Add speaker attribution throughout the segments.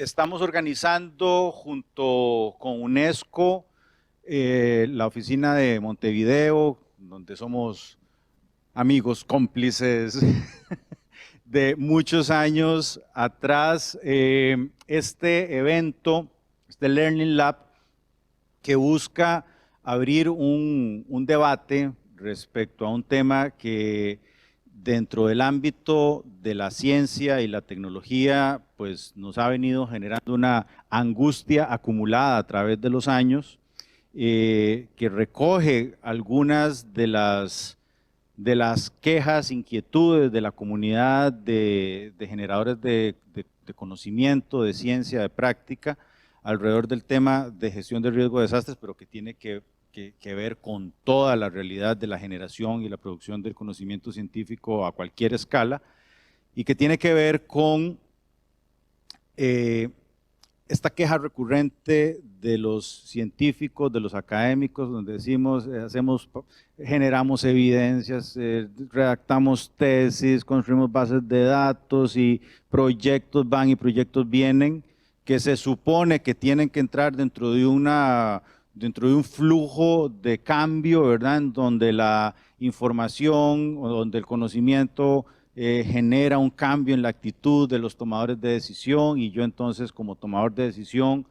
Speaker 1: Estamos organizando junto con UNESCO la oficina de Montevideo, donde somos amigos, cómplices de muchos años atrás, este evento, este Learning Lab, que busca abrir un debate respecto a un tema que dentro del ámbito de la ciencia y la tecnología, pues nos ha venido generando una angustia acumulada a través de los años, que recoge algunas de las quejas, inquietudes de la comunidad de generadores de conocimiento, de ciencia, de práctica, alrededor del tema de gestión de riesgo de desastres, pero que tiene que ver con toda la realidad de la generación y la producción del conocimiento científico a cualquier escala, y que tiene que ver con esta queja recurrente de los científicos, de los académicos, donde decimos, generamos evidencias, redactamos tesis, construimos bases de datos y proyectos van y proyectos vienen, que se supone que tienen que entrar dentro de un flujo de cambio, ¿verdad?, en donde la información o donde el conocimiento genera un cambio en la actitud de los tomadores de decisión, y yo entonces como tomador de decisión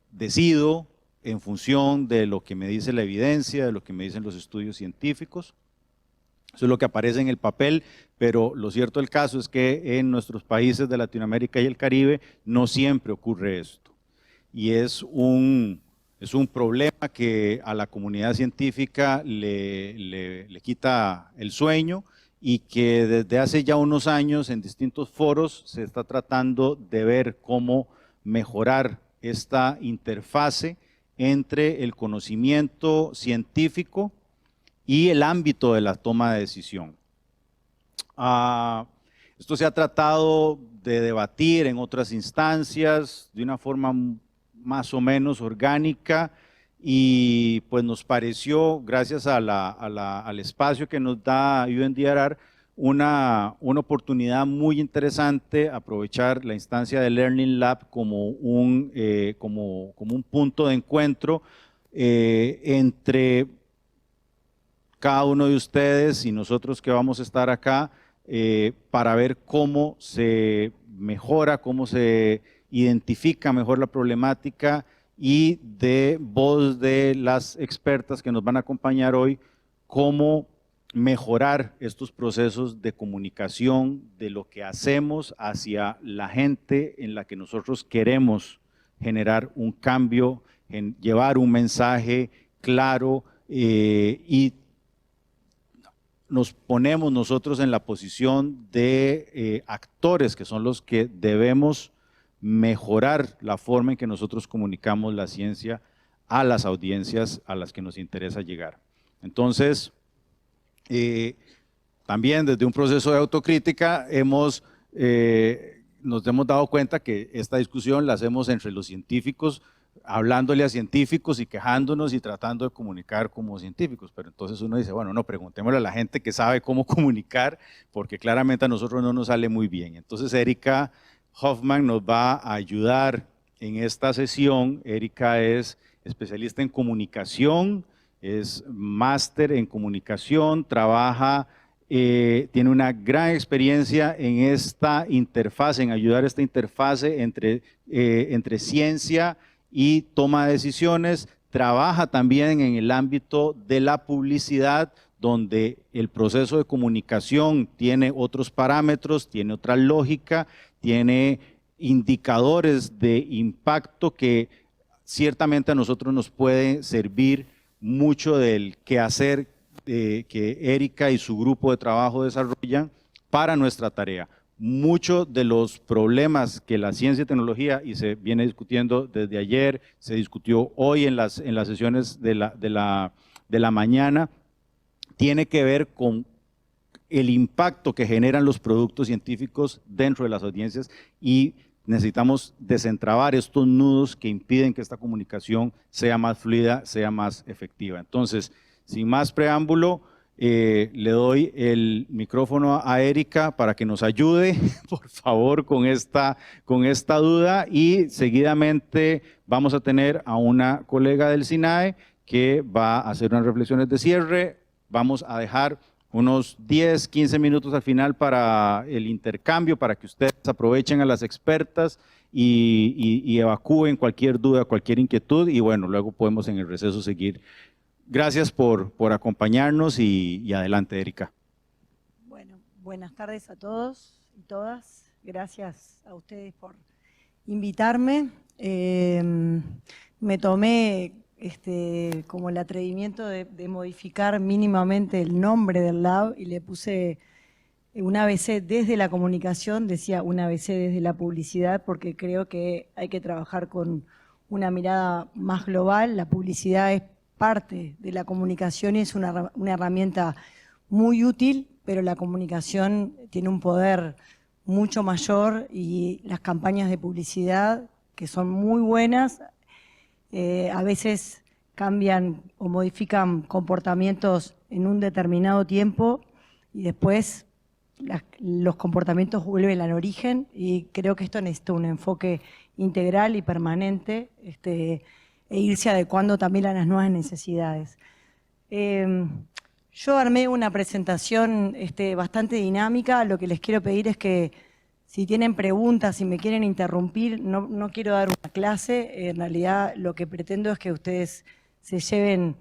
Speaker 1: decido en función de lo que me dice la evidencia, de lo que me dicen los estudios científicos. Eso es lo que aparece en el papel, pero lo cierto del caso es que en nuestros países de Latinoamérica y el Caribe no siempre ocurre esto, y es un problema que a la comunidad científica le quita el sueño, y que desde hace ya unos años en distintos foros se está tratando de ver cómo mejorar esta interfase entre el conocimiento científico y el ámbito de la toma de decisión. Esto se ha tratado de debatir en otras instancias de una forma más o menos orgánica, y pues nos pareció, gracias al espacio que nos da UNDRR, una oportunidad muy interesante aprovechar la instancia de Learning Lab como un punto de encuentro entre cada uno de ustedes y nosotros que vamos a estar acá, para ver cómo se mejora, cómo se identifica mejor la problemática, y de voz de las expertas que nos van a acompañar hoy, cómo mejorar estos procesos de comunicación de lo que hacemos hacia la gente en la que nosotros queremos generar un cambio, llevar un mensaje claro, y nos ponemos nosotros en la posición de actores que son los que debemos mejorar la forma en que nosotros comunicamos la ciencia a las audiencias a las que nos interesa llegar. Entonces, también desde un proceso de autocrítica nos hemos dado cuenta que esta discusión la hacemos entre los científicos, hablándole a científicos y quejándonos y tratando de comunicar como científicos, pero entonces uno dice, bueno, no, preguntémosle a la gente que sabe cómo comunicar, porque claramente a nosotros no nos sale muy bien. Entonces Erika Hoffman nos va a ayudar en esta sesión. Erika es especialista en comunicación, es máster en comunicación, tiene una gran experiencia en esta interfase, en ayudar a esta interfase entre ciencia y toma de decisiones. Trabaja también en el ámbito de la publicidad, donde el proceso de comunicación tiene otros parámetros, tiene otra lógica, tiene indicadores de impacto que ciertamente a nosotros nos puede servir mucho del quehacer que Erika y su grupo de trabajo desarrollan para nuestra tarea. Muchos de los problemas que la ciencia y tecnología, y se viene discutiendo desde ayer, se discutió hoy en las sesiones de la mañana, tiene que ver con el impacto que generan los productos científicos dentro de las audiencias, y necesitamos desentrabar estos nudos que impiden que esta comunicación sea más fluida, sea más efectiva. Entonces, sin más preámbulo, Le doy el micrófono a Erika para que nos ayude, por favor, con esta duda, y seguidamente vamos a tener a una colega del SINAE que va a hacer unas reflexiones de cierre. Vamos a dejar unos 10, 15 minutos al final para el intercambio, para que ustedes aprovechen a las expertas y evacúen cualquier duda, cualquier inquietud, y bueno, luego podemos en el receso seguir. Gracias por acompañarnos y adelante, Erika.
Speaker 2: Bueno, buenas tardes a todos y todas. Gracias a ustedes por invitarme. Me tomé como el atrevimiento de modificar mínimamente el nombre del lab y le puse un ABC desde la comunicación, decía un ABC desde la publicidad, porque creo que hay que trabajar con una mirada más global. La publicidad es parte de la comunicación y es una herramienta muy útil, pero la comunicación tiene un poder mucho mayor y las campañas de publicidad, que son muy buenas, a veces cambian o modifican comportamientos en un determinado tiempo y después los comportamientos vuelven al origen, y creo que esto necesita un enfoque integral y permanente, e irse adecuando también a las nuevas necesidades. Yo armé una presentación bastante dinámica. Lo que les quiero pedir es que si tienen preguntas, si me quieren interrumpir, no quiero dar una clase. En realidad lo que pretendo es que ustedes se lleven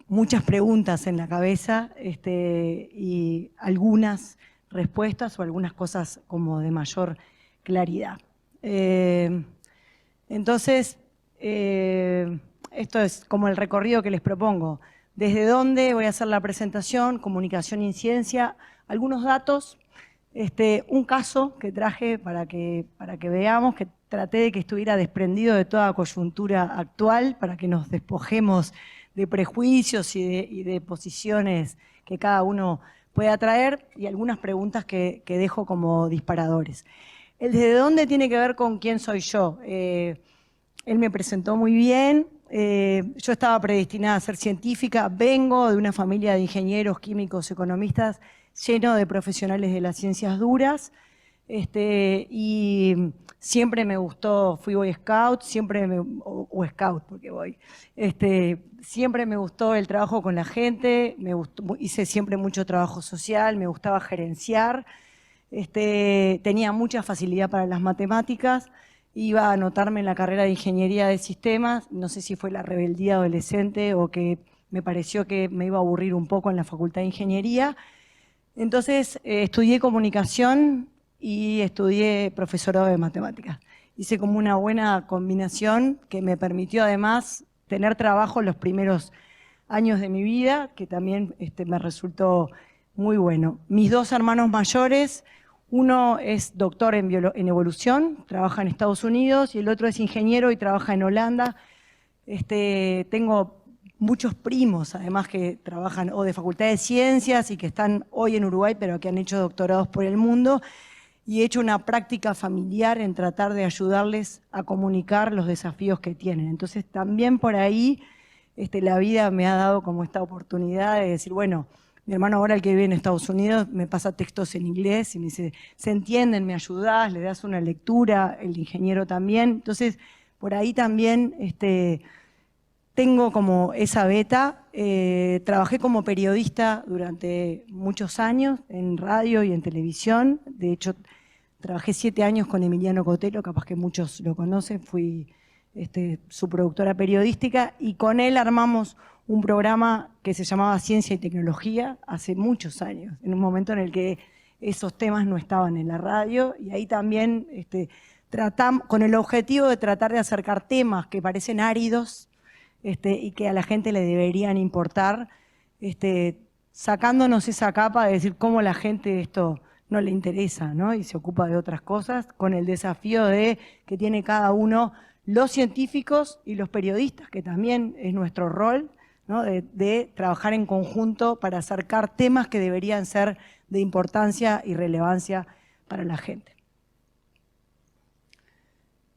Speaker 2: muchas preguntas en la cabeza y algunas respuestas o algunas cosas como de mayor claridad. Entonces, esto es como el recorrido que les propongo. ¿Desde dónde voy a hacer la presentación? Comunicación y ciencia. Algunos datos, un caso que traje para que veamos, que traté de que estuviera desprendido de toda coyuntura actual, para que nos despojemos de prejuicios y de posiciones que cada uno pueda traer, y algunas preguntas que dejo como disparadores. El desde dónde tiene que ver con quién soy yo. Él me presentó muy bien. Yo estaba predestinada a ser científica. Vengo de una familia de ingenieros, químicos, economistas, lleno de profesionales de las ciencias duras. Y siempre me gustó, fui Boy Scout, o Scout porque voy. Siempre me gustó el trabajo con la gente, hice siempre mucho trabajo social, me gustaba gerenciar. Tenía mucha facilidad para las matemáticas. Iba a anotarme en la carrera de Ingeniería de Sistemas, no sé si fue la rebeldía adolescente o que me pareció que me iba a aburrir un poco en la Facultad de Ingeniería. Entonces estudié comunicación y estudié profesorado de matemáticas. Hice como una buena combinación que me permitió además tener trabajo los primeros años de mi vida, que también me resultó muy bueno. Mis dos hermanos mayores, uno es doctor en evolución, trabaja en Estados Unidos, y el otro es ingeniero y trabaja en Holanda. Tengo muchos primos, además, que trabajan o de Facultad de Ciencias y que están hoy en Uruguay, pero que han hecho doctorados por el mundo, y he hecho una práctica familiar en tratar de ayudarles a comunicar los desafíos que tienen. Entonces también por ahí la vida me ha dado como esta oportunidad de decir, bueno, mi hermano ahora, el que vive en Estados Unidos, me pasa textos en inglés y me dice, ¿se entienden? ¿Me ayudás? ¿Le das una lectura? El ingeniero también. Entonces, por ahí también tengo como esa beta. Trabajé como periodista durante muchos años en radio y en televisión. De hecho, trabajé 7 años con Emiliano Cotelo, capaz que muchos lo conocen. Fui su productora periodística, y con él armamos un programa que se llamaba Ciencia y Tecnología hace muchos años, en un momento en el que esos temas no estaban en la radio, y ahí también tratamos, con el objetivo de tratar de acercar temas que parecen áridos y que a la gente le deberían importar, sacándonos esa capa de decir cómo la gente esto no le interesa, ¿no? Y se ocupa de otras cosas, con el desafío de que tiene cada uno, los científicos y los periodistas, que también es nuestro rol, ¿no? de trabajar en conjunto para acercar temas que deberían ser de importancia y relevancia para la gente.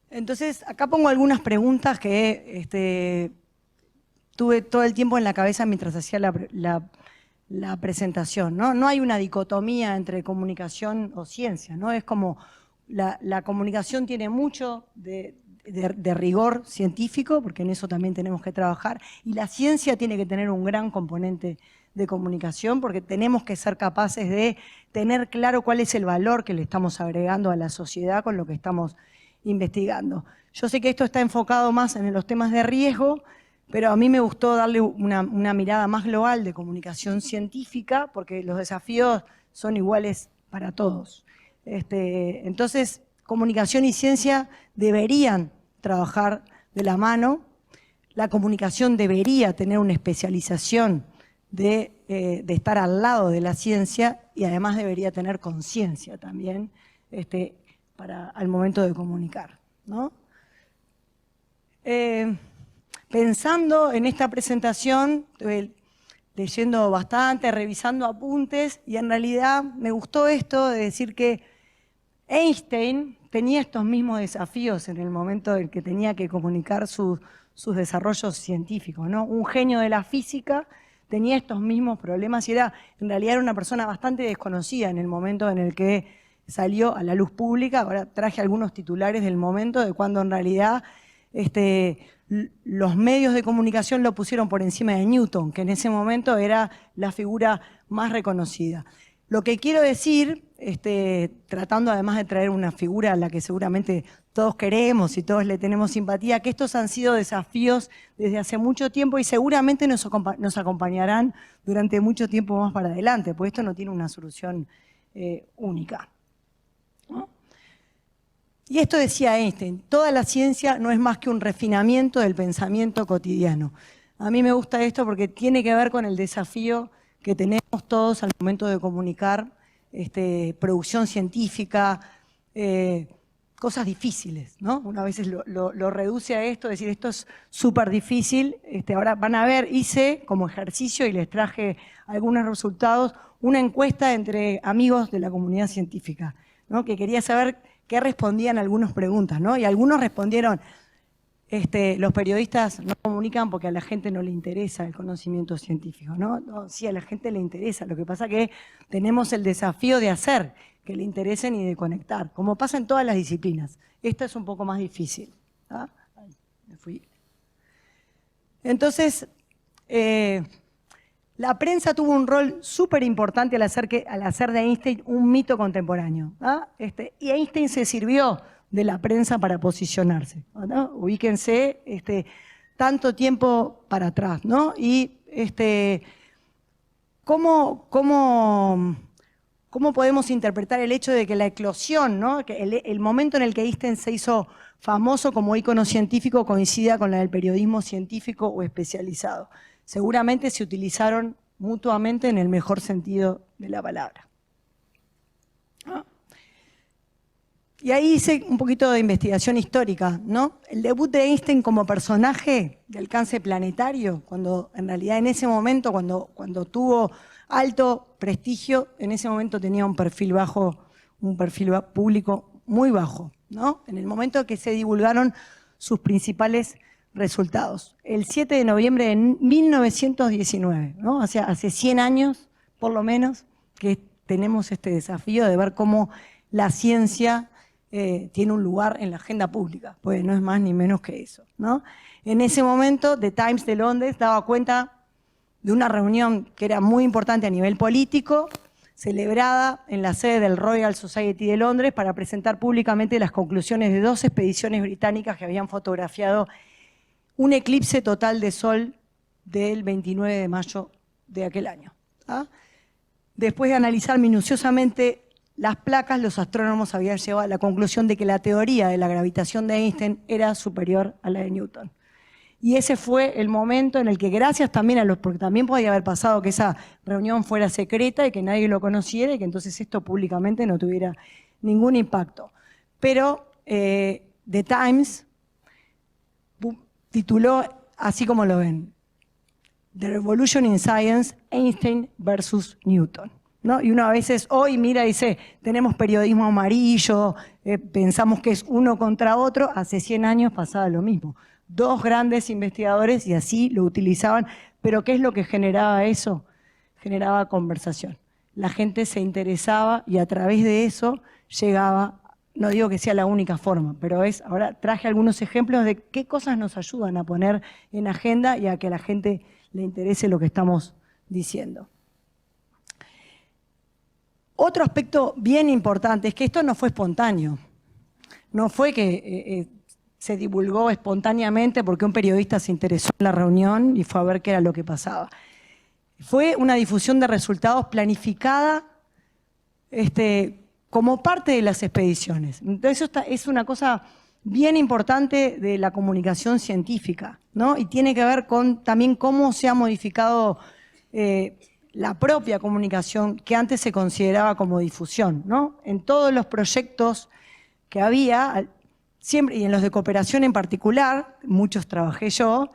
Speaker 2: Entonces, acá pongo algunas preguntas que tuve todo el tiempo en la cabeza mientras hacía la presentación, ¿no? No hay una dicotomía entre comunicación o ciencia, ¿no? Es como la comunicación tiene mucho de rigor científico, porque en eso también tenemos que trabajar, y la ciencia tiene que tener un gran componente de comunicación, porque tenemos que ser capaces de tener claro cuál es el valor que le estamos agregando a la sociedad con lo que estamos investigando. Yo sé que esto está enfocado más en los temas de riesgo, pero a mí me gustó darle una mirada más global de comunicación científica, porque los desafíos son iguales para todos. Entonces, comunicación y ciencia deberían trabajar de la mano. La comunicación debería tener una especialización de estar al lado de la ciencia, y además debería tener conciencia también al momento de comunicar, ¿no? Pensando en esta presentación, estuve leyendo bastante, revisando apuntes, y en realidad me gustó esto de decir que Einstein tenía estos mismos desafíos en el momento en que tenía que comunicar sus desarrollos científicos, ¿no? Un genio de la física tenía estos mismos problemas y en realidad era una persona bastante desconocida en el momento en el que salió a la luz pública. Ahora traje algunos titulares del momento de cuando en realidad los medios de comunicación lo pusieron por encima de Newton, que en ese momento era la figura más reconocida. Lo que quiero decir, tratando además de traer una figura a la que seguramente todos queremos y todos le tenemos simpatía, que estos han sido desafíos desde hace mucho tiempo y seguramente nos acompañarán durante mucho tiempo más para adelante, porque esto no tiene una solución única, ¿no? Y esto decía Einstein: toda la ciencia no es más que un refinamiento del pensamiento cotidiano. A mí me gusta esto porque tiene que ver con el desafío que tenemos todos al momento de comunicar producción científica, cosas difíciles, ¿no? Una vez lo reduce a esto, decir esto es súper difícil. Ahora van a ver, hice como ejercicio y les traje algunos resultados, una encuesta entre amigos de la comunidad científica, ¿no? Que quería saber qué respondían a algunas preguntas, ¿no? Y algunos respondieron: los periodistas no comunican porque a la gente no le interesa el conocimiento científico, ¿no? No, sí, a la gente le interesa. Lo que pasa es que tenemos el desafío de hacer que le interesen y de conectar, como pasa en todas las disciplinas. Esta es un poco más difícil, ¿ah? Ay, me fui. Entonces, la prensa tuvo un rol súper importante al hacer de Einstein un mito contemporáneo, ¿ah? Y Einstein se sirvió de la prensa para posicionarse, ¿no? Ubíquense tanto tiempo para atrás, ¿no? Y ¿cómo podemos interpretar el hecho de que la eclosión, ¿no? Que el momento en el que Einstein se hizo famoso como ícono científico coincida con la del periodismo científico o especializado? Seguramente se utilizaron mutuamente en el mejor sentido de la palabra, ¿no? Y ahí hice un poquito de investigación histórica, ¿no? El debut de Einstein como personaje de alcance planetario, cuando en realidad en ese momento, cuando tuvo alto prestigio, en ese momento tenía un perfil bajo, un perfil público muy bajo, ¿no? En el momento que se divulgaron sus principales resultados. El 7 de noviembre de 1919, ¿no? O sea, hace 100 años, por lo menos, que tenemos este desafío de ver cómo la ciencia tiene un lugar en la agenda pública, pues no es más ni menos que eso, ¿no? En ese momento, The Times de Londres daba cuenta de una reunión que era muy importante a nivel político, celebrada en la sede del Royal Society de Londres para presentar públicamente las conclusiones de 2 expediciones británicas que habían fotografiado un eclipse total de sol del 29 de mayo de aquel año, ¿ah? Después de analizar minuciosamente las placas, los astrónomos habían llegado a la conclusión de que la teoría de la gravitación de Einstein era superior a la de Newton. Y ese fue el momento en el que, gracias también porque también podía haber pasado que esa reunión fuera secreta y que nadie lo conociera y que entonces esto públicamente no tuviera ningún impacto. Pero The Times tituló así como lo ven: The Revolution in Science, Einstein versus Newton, ¿no? Y uno a veces hoy mira y dice, tenemos periodismo amarillo, pensamos que es uno contra otro. Hace 100 años pasaba lo mismo. 2 grandes investigadores y así lo utilizaban. ¿Pero qué es lo que generaba eso? generaba conversación. La gente se interesaba y a través de eso llegaba, no digo que sea la única forma, pero ahora traje algunos ejemplos de qué cosas nos ayudan a poner en agenda y a que a la gente le interese lo que estamos diciendo. Otro aspecto bien importante es que esto no fue espontáneo. No fue que se divulgó espontáneamente porque un periodista se interesó en la reunión y fue a ver qué era lo que pasaba. Fue una difusión de resultados planificada como parte de las expediciones. Entonces eso es una cosa bien importante de la comunicación científica, ¿no? Y tiene que ver con también cómo se ha modificado la propia comunicación que antes se consideraba como difusión, ¿no? En todos los proyectos que había, siempre, y en los de cooperación en particular, muchos trabajé yo,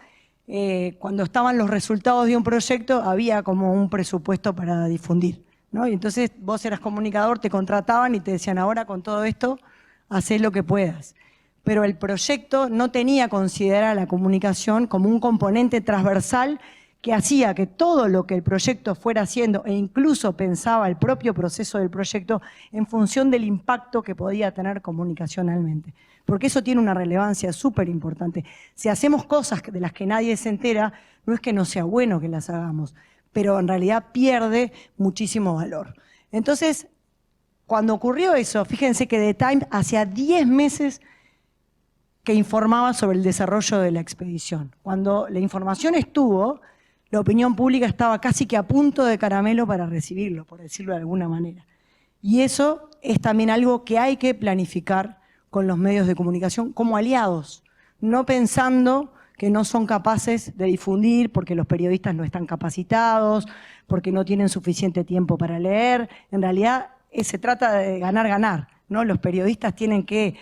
Speaker 2: cuando estaban los resultados de un proyecto había como un presupuesto para difundir, ¿no? Y entonces vos eras comunicador, te contrataban y te decían, ahora con todo esto, hacé lo que puedas. Pero el proyecto no tenía considerada la comunicación como un componente transversal que hacía que todo lo que el proyecto fuera haciendo, e incluso pensaba el propio proceso del proyecto en función del impacto que podía tener comunicacionalmente. Porque eso tiene una relevancia súper importante. Si hacemos cosas de las que nadie se entera, no es que no sea bueno que las hagamos, pero en realidad pierde muchísimo valor. Entonces, cuando ocurrió eso, fíjense que The Times hacía 10 meses que informaba sobre el desarrollo de la expedición. Cuando la información estuvo, la opinión pública estaba casi que a punto de caramelo para recibirlo, por decirlo de alguna manera. Y eso es también algo que hay que planificar con los medios de comunicación como aliados, no pensando que no son capaces de difundir porque los periodistas no están capacitados, porque no tienen suficiente tiempo para leer. En realidad se trata de ganar-ganar, ¿no? Los periodistas tienen que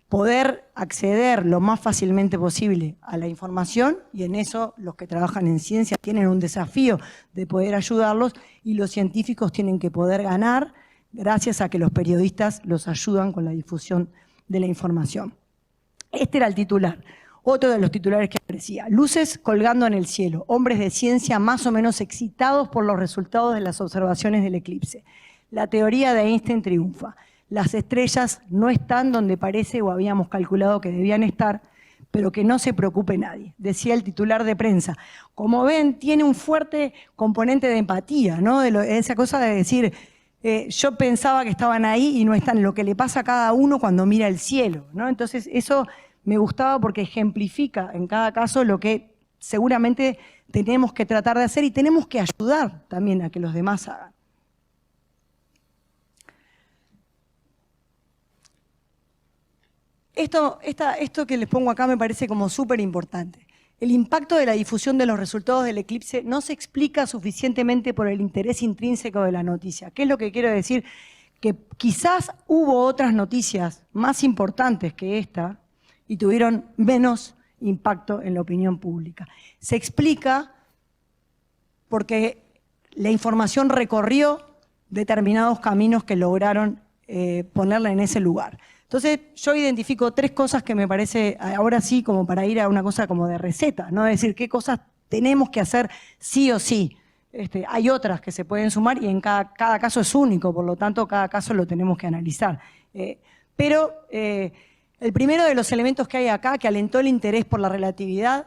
Speaker 2: poder acceder lo más fácilmente posible a la información y en eso los que trabajan en ciencia tienen un desafío de poder ayudarlos y los científicos tienen que poder ganar gracias a que los periodistas los ayudan con la difusión de la información. Este era el titular. Otro de los titulares que aparecía. Luces colgando en el cielo. Hombres de ciencia más o menos excitados por los resultados de las observaciones del eclipse. La teoría de Einstein triunfa. Las estrellas no están donde parece o habíamos calculado que debían estar, pero que no se preocupe nadie, decía el titular de prensa. Como ven, tiene un fuerte componente de empatía, ¿no? Esa cosa de decir, yo pensaba que estaban ahí y no están, lo que le pasa a cada uno cuando mira el cielo, ¿no? Entonces eso me gustaba porque ejemplifica en cada caso lo que seguramente tenemos que tratar de hacer y tenemos que ayudar también a que los demás hagan. Esto que les pongo acá me parece como súper importante. El impacto de la difusión de los resultados del eclipse no se explica suficientemente por el interés intrínseco de la noticia. ¿Qué es lo que quiero decir? Que quizás hubo otras noticias más importantes que esta y tuvieron menos impacto en la opinión pública. Se explica porque la información recorrió determinados caminos que lograron ponerla en ese lugar. Entonces yo identifico 3 cosas que me parece, ahora sí, como para ir a una cosa como de receta, ¿no? Es decir, qué cosas tenemos que hacer sí o sí. Hay otras que se pueden sumar y en cada caso es único, por lo tanto cada caso lo tenemos que analizar. Pero el primero de los elementos que hay acá, que alentó el interés por la relatividad,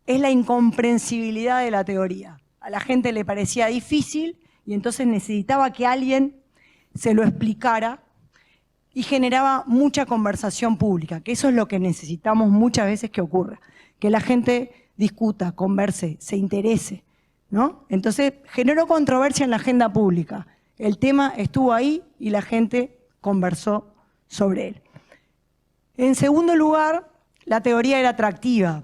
Speaker 2: es la incomprensibilidad de la teoría. A la gente le parecía difícil y entonces necesitaba que alguien se lo explicara y generaba mucha conversación pública, que eso es lo que necesitamos muchas veces que ocurra, que la gente discuta, converse, se interese, ¿no? Entonces generó controversia en la agenda pública. El tema estuvo ahí y la gente conversó sobre él. En segundo lugar, la teoría era atractiva.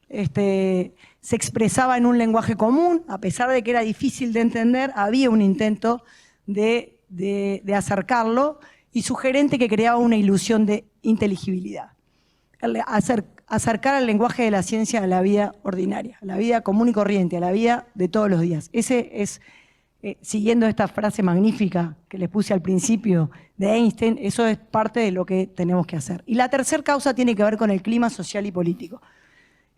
Speaker 2: Se expresaba en un lenguaje común, a pesar de que era difícil de entender, había un intento de acercarlo y sugerente que creaba una ilusión de inteligibilidad. Acercar al lenguaje de la ciencia a la vida ordinaria, a la vida común y corriente, a la vida de todos los días. Ese es, siguiendo esta frase magnífica que les puse al principio de Einstein, eso es parte de lo que tenemos que hacer. Y la tercera causa tiene que ver con el clima social y político.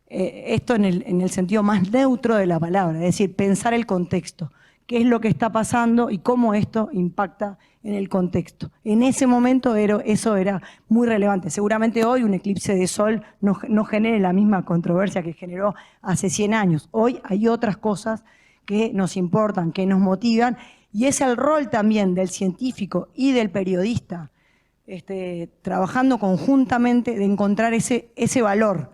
Speaker 2: Esto en el sentido más neutro de la palabra, es decir, pensar el contexto. qué es lo que está pasando y cómo esto impacta en el contexto. En ese momento eso era muy relevante. Seguramente hoy un eclipse de sol no genere la misma controversia que generó hace 100 años. Hoy hay otras cosas que nos importan, que nos motivan, y es el rol también del científico y del periodista, trabajando conjuntamente, de encontrar ese valor.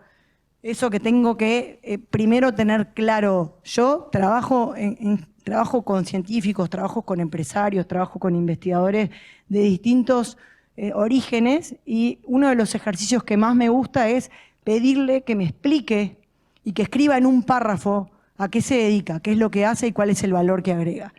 Speaker 2: Eso que tengo que primero tener claro. Yo trabajo con científicos, trabajo con empresarios, trabajo con investigadores de distintos orígenes, y uno de los ejercicios que más me gusta es pedirle que me explique y que escriba en un párrafo a qué se dedica, qué es lo que hace y cuál es el valor que agrega.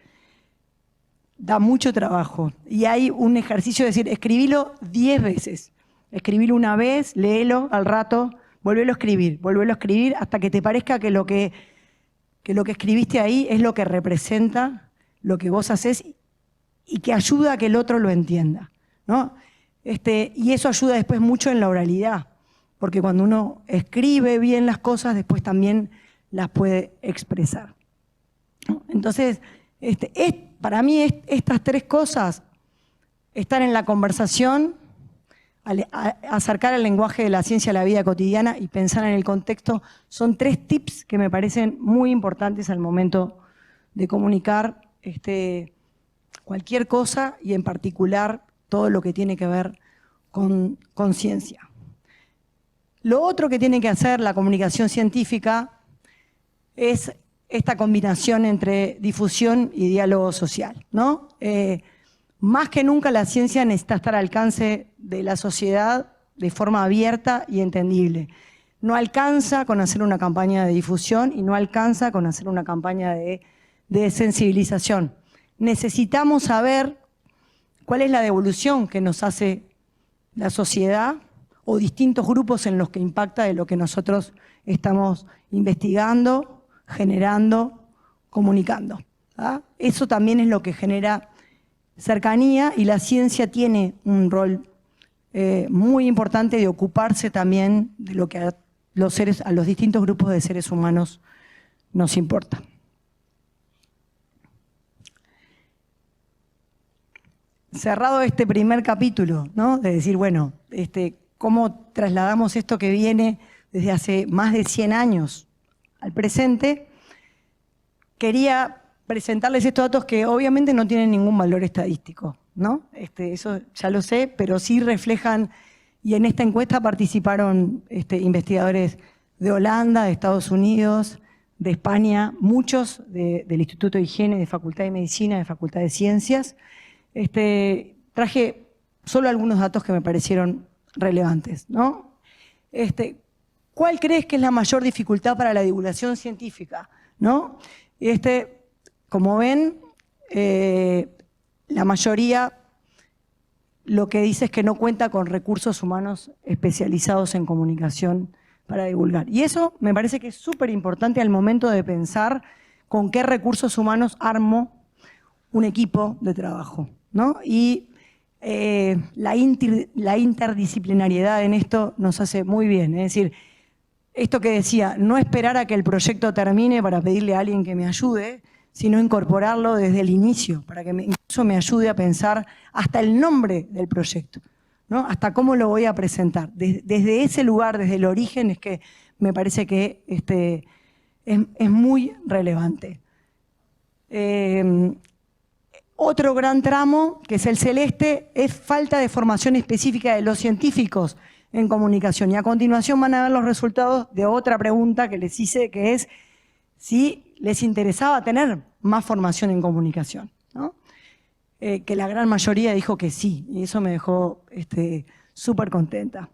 Speaker 2: Da mucho trabajo y hay un ejercicio de decir, escribilo 10 veces. Escribilo una vez, léelo al rato, volvelo a escribir hasta que te parezca que lo que escribiste ahí es lo que representa lo que vos hacés y que ayuda a que el otro lo entienda, ¿no? Y eso ayuda después mucho en la oralidad, porque cuando uno escribe bien las cosas, después también las puede expresar, ¿no? Entonces, para mí estas 3 cosas, estar en la conversación, acercar el lenguaje de la ciencia a la vida cotidiana y pensar en el contexto, son 3 tips que me parecen muy importantes al momento de comunicar cualquier cosa, y en particular todo lo que tiene que ver con ciencia. Lo otro que tiene que hacer la comunicación científica es esta combinación entre difusión y diálogo social, ¿no? Más que nunca la ciencia necesita estar al alcance de la sociedad de forma abierta y entendible. No alcanza con hacer una campaña de difusión y no alcanza con hacer una campaña de sensibilización. Necesitamos saber cuál es la devolución que nos hace la sociedad o distintos grupos en los que impacta de lo que nosotros estamos investigando, generando, comunicando, ¿ah? Eso también es lo que genera cercanía, y la ciencia tiene un rol muy importante de ocuparse también de lo que a los distintos grupos de seres humanos nos importa. Cerrado este primer capítulo, ¿no? De decir, bueno, cómo trasladamos esto que viene desde hace más de 100 años al presente, quería presentarles estos datos que obviamente no tienen ningún valor estadístico, ¿no? Eso ya lo sé, pero sí reflejan, y en esta encuesta participaron investigadores de Holanda, de Estados Unidos, de España, muchos del Instituto de Higiene, de Facultad de Medicina, de Facultad de Ciencias. Traje solo algunos datos que me parecieron relevantes, ¿no? ¿Cuál crees que es la mayor dificultad para la divulgación científica, ¿no? Como ven, la mayoría lo que dice es que no cuenta con recursos humanos especializados en comunicación para divulgar. Y eso me parece que es súper importante al momento de pensar con qué recursos humanos armo un equipo de trabajo, ¿no? Y la interdisciplinariedad en esto nos hace muy bien. Es decir, esto que decía, no esperar a que el proyecto termine para pedirle a alguien que me ayude, sino incorporarlo desde el inicio, para que incluso me ayude a pensar hasta el nombre del proyecto, ¿no? Hasta cómo lo voy a presentar. Desde ese lugar, desde el origen, es que me parece que es muy relevante. Otro gran tramo, que es el celeste, es falta de formación específica de los científicos en comunicación. Y a continuación van a ver los resultados de otra pregunta que les hice, que es si les interesaba tener más formación en comunicación, ¿no? Que la gran mayoría dijo que sí, y eso me dejó súper contenta.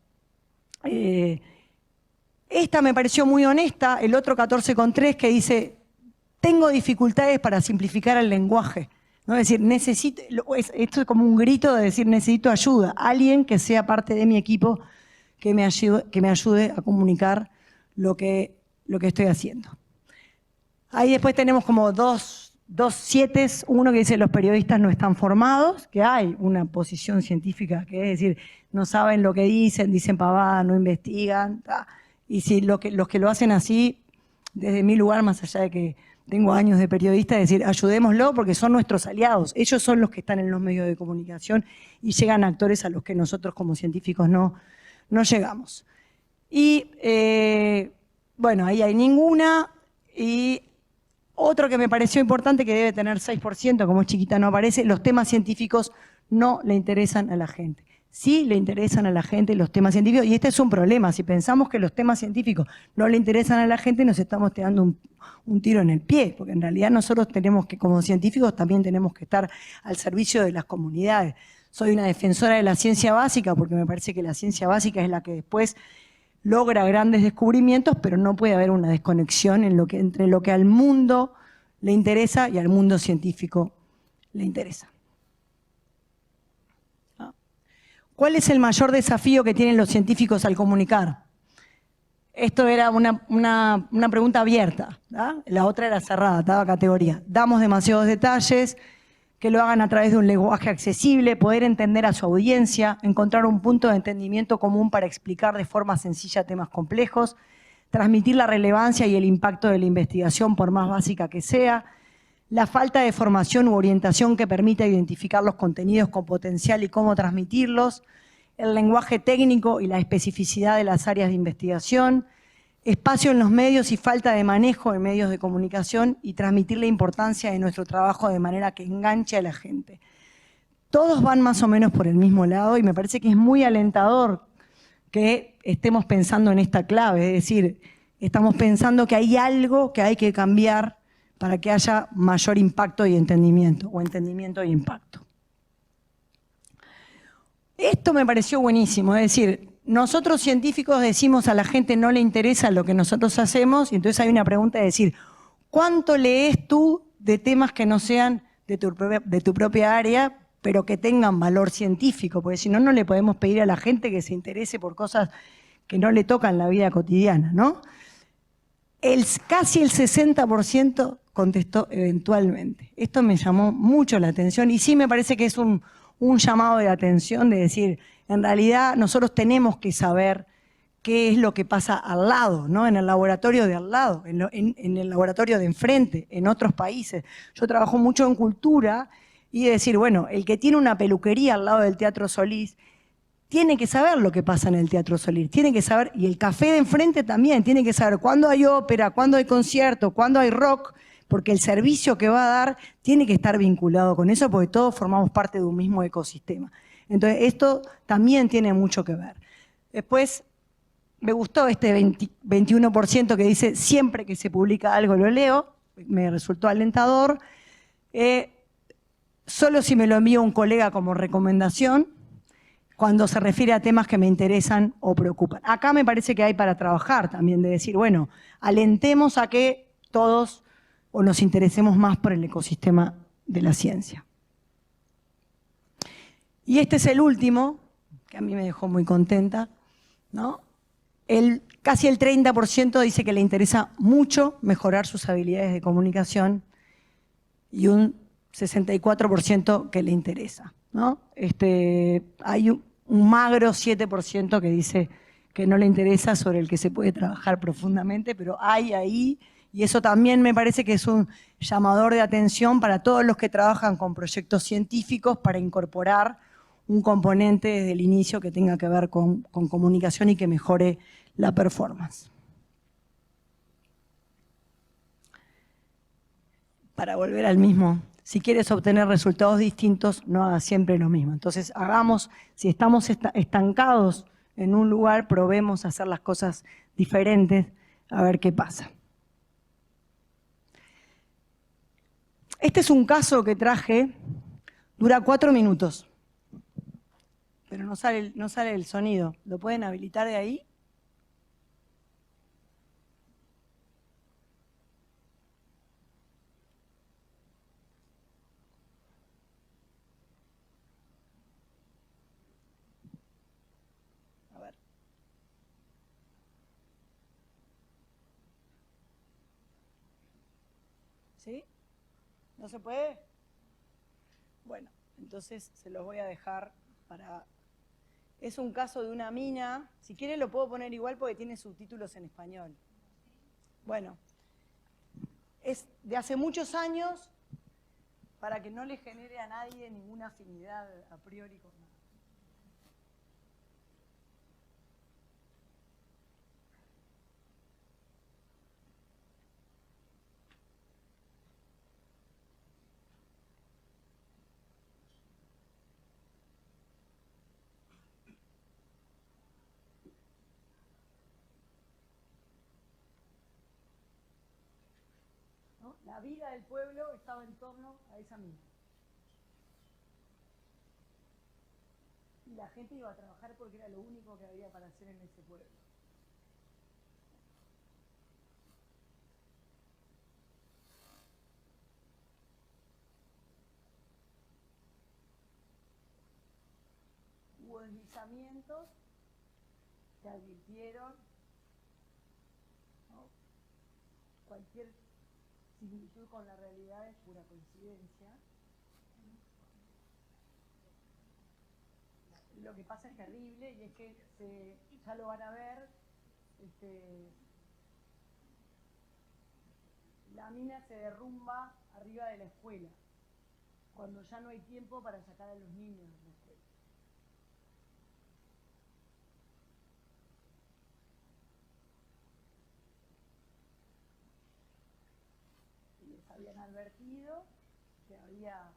Speaker 2: Esta me pareció muy honesta, el otro 14,3, que dice, tengo dificultades para simplificar el lenguaje, ¿no? Es decir, esto es como un grito de decir, necesito ayuda, alguien que sea parte de mi equipo que me ayude a comunicar lo que estoy haciendo. Ahí después tenemos como dos 7, uno que dice los periodistas no están formados, que hay una posición científica que es decir, no saben lo que dicen pavadas, no investigan, y si los que lo hacen así, desde mi lugar, más allá de que tengo años de periodista, es decir, ayudémoslo porque son nuestros aliados. Ellos son los que están en los medios de comunicación y llegan a actores a los que nosotros como científicos no llegamos. Y bueno, ahí hay ninguna. Y otro que me pareció importante, que debe tener 6%, como es chiquita no aparece, los temas científicos no le interesan a la gente. Sí le interesan a la gente los temas científicos, y este es un problema. Si pensamos que los temas científicos no le interesan a la gente, nos estamos tirando un tiro en el pie, porque en realidad nosotros tenemos que, como científicos, también tenemos que estar al servicio de las comunidades. Soy una defensora de la ciencia básica, porque me parece que la ciencia básica es la que después logra grandes descubrimientos, pero no puede haber una desconexión entre lo que al mundo le interesa y al mundo científico le interesa. ¿Cuál es el mayor desafío que tienen los científicos al comunicar? Esto era una pregunta abierta, ¿verdad? La otra era cerrada, daba categoría. Damos demasiados detalles, que lo hagan a través de un lenguaje accesible, poder entender a su audiencia, encontrar un punto de entendimiento común para explicar de forma sencilla temas complejos, transmitir la relevancia y el impacto de la investigación por más básica que sea, la falta de formación u orientación que permita identificar los contenidos con potencial y cómo transmitirlos, el lenguaje técnico y la especificidad de las áreas de investigación, espacio en los medios y falta de manejo en medios de comunicación y transmitir la importancia de nuestro trabajo de manera que enganche a la gente. Todos van más o menos por el mismo lado y me parece que es muy alentador que estemos pensando en esta clave, es decir, estamos pensando que hay algo que hay que cambiar para que haya mayor impacto y entendimiento, o entendimiento y impacto. Esto me pareció buenísimo, es decir, nosotros científicos decimos a la gente no le interesa lo que nosotros hacemos, y entonces hay una pregunta de decir, ¿cuánto lees tú de temas que no sean de tu propia área, pero que tengan valor científico? Porque si no, no le podemos pedir a la gente que se interese por cosas que no le tocan la vida cotidiana, ¿no? Casi el 60% contestó eventualmente. Esto me llamó mucho la atención y sí me parece que es un llamado de atención de decir, en realidad nosotros tenemos que saber qué es lo que pasa al lado, ¿no? En el laboratorio de al lado, en el laboratorio de enfrente, en otros países. Yo trabajo mucho en cultura y decir, bueno, el que tiene una peluquería al lado del Teatro Solís tiene que saber lo que pasa en el Teatro Solís, tiene que saber, y el café de enfrente también, tiene que saber cuándo hay ópera, cuándo hay concierto, cuándo hay rock, porque el servicio que va a dar tiene que estar vinculado con eso, porque todos formamos parte de un mismo ecosistema. Entonces, esto también tiene mucho que ver. Después, me gustó este 21% que dice, siempre que se publica algo lo leo, me resultó alentador. Solo si me lo envía un colega como recomendación, cuando se refiere a temas que me interesan o preocupan. Acá me parece que hay para trabajar también, de decir, bueno, alentemos a que todos o nos interesemos más por el ecosistema de la ciencia. Y este es el último, que a mí me dejó muy contenta, ¿no? Casi el 30% dice que le interesa mucho mejorar sus habilidades de comunicación y un 64% que le interesa, ¿no? Hay un magro 7% que dice que no le interesa, sobre el que se puede trabajar profundamente, pero hay ahí, y eso también me parece que es un llamador de atención para todos los que trabajan con proyectos científicos para incorporar un componente desde el inicio que tenga que ver con comunicación y que mejore la performance. Para volver al mismo, si quieres obtener resultados distintos, no hagas siempre lo mismo. Entonces, si estamos estancados en un lugar, probemos a hacer las cosas diferentes, a ver qué pasa. Este es un caso que traje, dura 4 minutos, pero no sale el sonido. ¿Lo pueden habilitar de ahí? ¿Sí? ¿No se puede? Bueno, entonces se los voy a dejar para... Es un caso de una mina. Si quiere lo puedo poner igual porque tiene subtítulos en español. Bueno, es de hace muchos años para que no le genere a nadie ninguna afinidad a priori con nada. ¿No? La vida del pueblo estaba en torno a esa mina. Y la gente iba a trabajar porque era lo único que había para hacer en ese pueblo. Hubo deslizamientos que advirtieron, ¿no? Cualquier similitud con la realidad es pura coincidencia. Lo que pasa es terrible y es que ya lo van a ver, la mina se derrumba arriba de la escuela, cuando ya no hay tiempo para sacar a los niños de la escuela. Y les habían advertido que había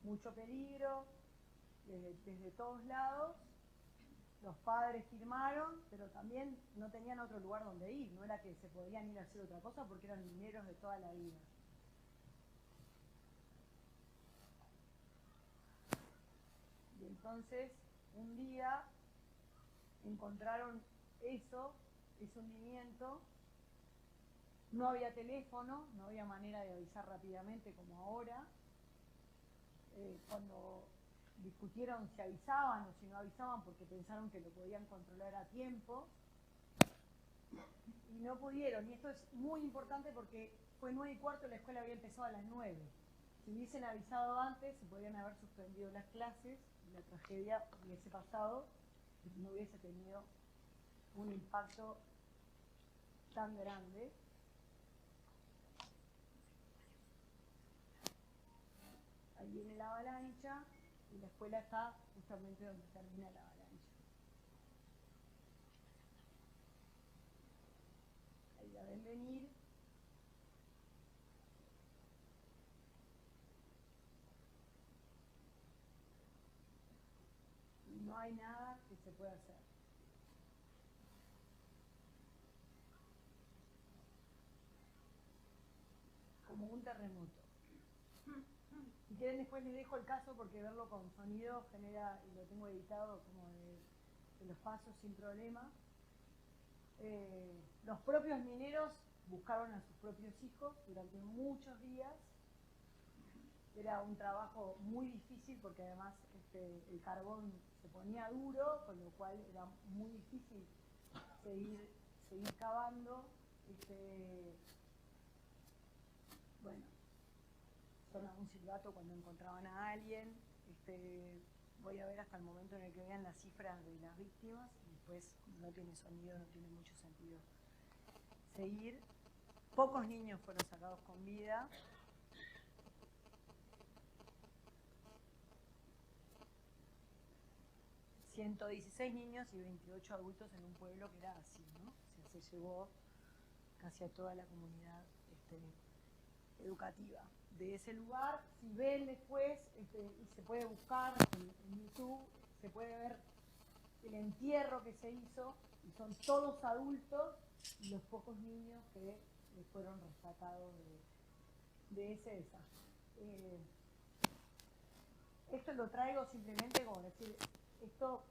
Speaker 2: mucho peligro desde todos lados. Los padres firmaron, pero también no tenían otro lugar donde ir. No era que se podían ir a hacer otra cosa porque eran mineros de toda la vida. Y entonces, un día, encontraron ese hundimiento. No había teléfono, no había manera de avisar rápidamente como ahora. Cuando discutieron si avisaban o si no avisaban porque pensaron que lo podían controlar a tiempo y no pudieron. Y esto es muy importante porque fue 9:15, la escuela había empezado a las 9. Si hubiesen avisado antes, se podrían haber suspendido las clases y la tragedia hubiese pasado y no hubiese tenido un impacto tan grande. Ahí viene la avalancha y la escuela está justamente donde termina la avalancha. Ahí la ven venir. Y no hay nada que se pueda hacer. Como un terremoto. Si quieren después les dejo el caso porque verlo con sonido genera, y lo tengo editado como de los pasos sin problema. Los propios mineros buscaron a sus propios hijos durante muchos días. Era un trabajo muy difícil porque además el carbón se ponía duro, con lo cual era muy difícil seguir cavando. Bueno, sonaba un silbato cuando encontraban a alguien. Voy a ver hasta el momento en el que vean las cifras de las víctimas y después no tiene sonido, no tiene mucho sentido seguir. Pocos niños fueron sacados con vida. ...116 niños y 28 adultos en un pueblo que era así, ¿no? O sea, se llevó casi a toda la comunidad educativa de ese lugar. Si ven después, y se puede buscar en YouTube, se puede ver el entierro que se hizo, y son todos adultos y los pocos niños que fueron rescatados de ese desastre. Esto lo traigo simplemente como decir, esto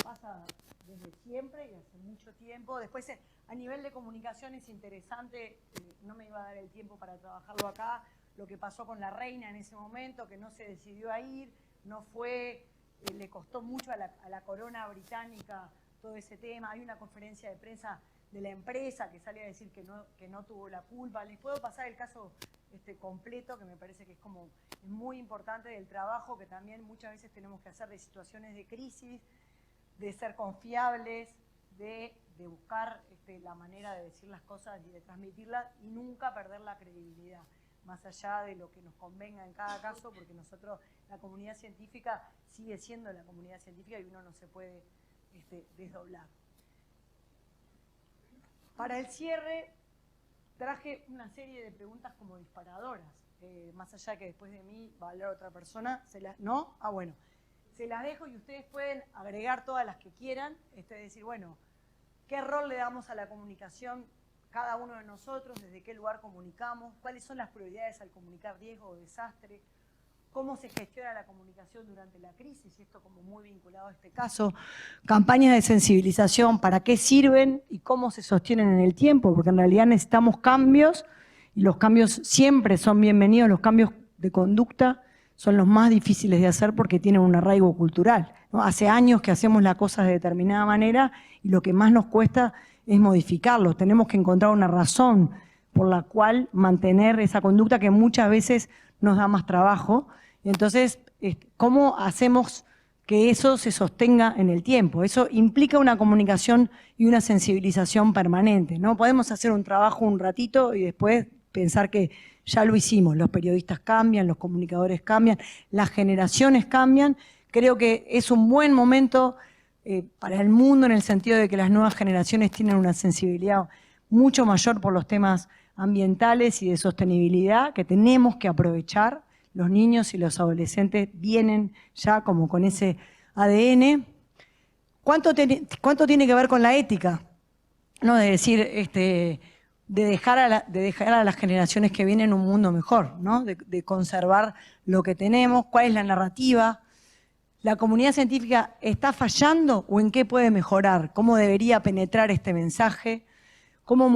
Speaker 2: pasa desde siempre y hace mucho tiempo. Después, a nivel de comunicación es interesante, no me iba a dar el tiempo para trabajarlo acá, lo que pasó con la reina en ese momento, que no se decidió a ir, no fue, le costó mucho a la corona británica todo ese tema. Hay una conferencia de prensa de la empresa que sale a decir que no tuvo la culpa. Les puedo pasar el caso completo, que me parece que es muy importante, del trabajo que también muchas veces tenemos que hacer de situaciones de crisis, de ser confiables, de de buscar la manera de decir las cosas y de transmitirlas y nunca perder la credibilidad, más allá de lo que nos convenga en cada caso, porque nosotros, la comunidad científica sigue siendo la comunidad científica y uno no se puede desdoblar. Para el cierre, traje una serie de preguntas como disparadoras, más allá que después de mí va a hablar otra persona, ¿no? Ah, bueno, se las dejo y ustedes pueden agregar todas las que quieran, es decir, bueno, ¿qué rol le damos a la comunicación cada uno de nosotros? ¿Desde qué lugar comunicamos? ¿Cuáles son las prioridades al comunicar riesgo o desastre? ¿Cómo se gestiona la comunicación durante la crisis? Y esto como muy vinculado a este caso. Campañas de sensibilización, ¿para qué sirven y cómo se sostienen en el tiempo? Porque en realidad necesitamos cambios y los cambios siempre son bienvenidos. Los cambios de conducta son los más difíciles de hacer porque tienen un arraigo cultural, ¿no? Hace años que hacemos las cosas de determinada manera y lo que más nos cuesta es modificarlos. Tenemos que encontrar una razón por la cual mantener esa conducta que muchas veces nos da más trabajo. Entonces, ¿cómo hacemos que eso se sostenga en el tiempo? Eso implica una comunicación y una sensibilización permanente. No podemos hacer un trabajo un ratito y después pensar que ya lo hicimos. Los periodistas cambian, los comunicadores cambian, las generaciones cambian. Creo que es un buen momento para el mundo en el sentido de que las nuevas generaciones tienen una sensibilidad mucho mayor por los temas ambientales y de sostenibilidad que tenemos que aprovechar. Los niños y los adolescentes vienen ya como con ese ADN. ¿Cuánto tiene que ver con la ética? ¿No? De decir, de dejar a las generaciones que vienen un mundo mejor, ¿no? De conservar lo que tenemos, cuál es la narrativa. ¿La comunidad científica está fallando o en qué puede mejorar? ¿Cómo debería penetrar este mensaje? ¿Cómo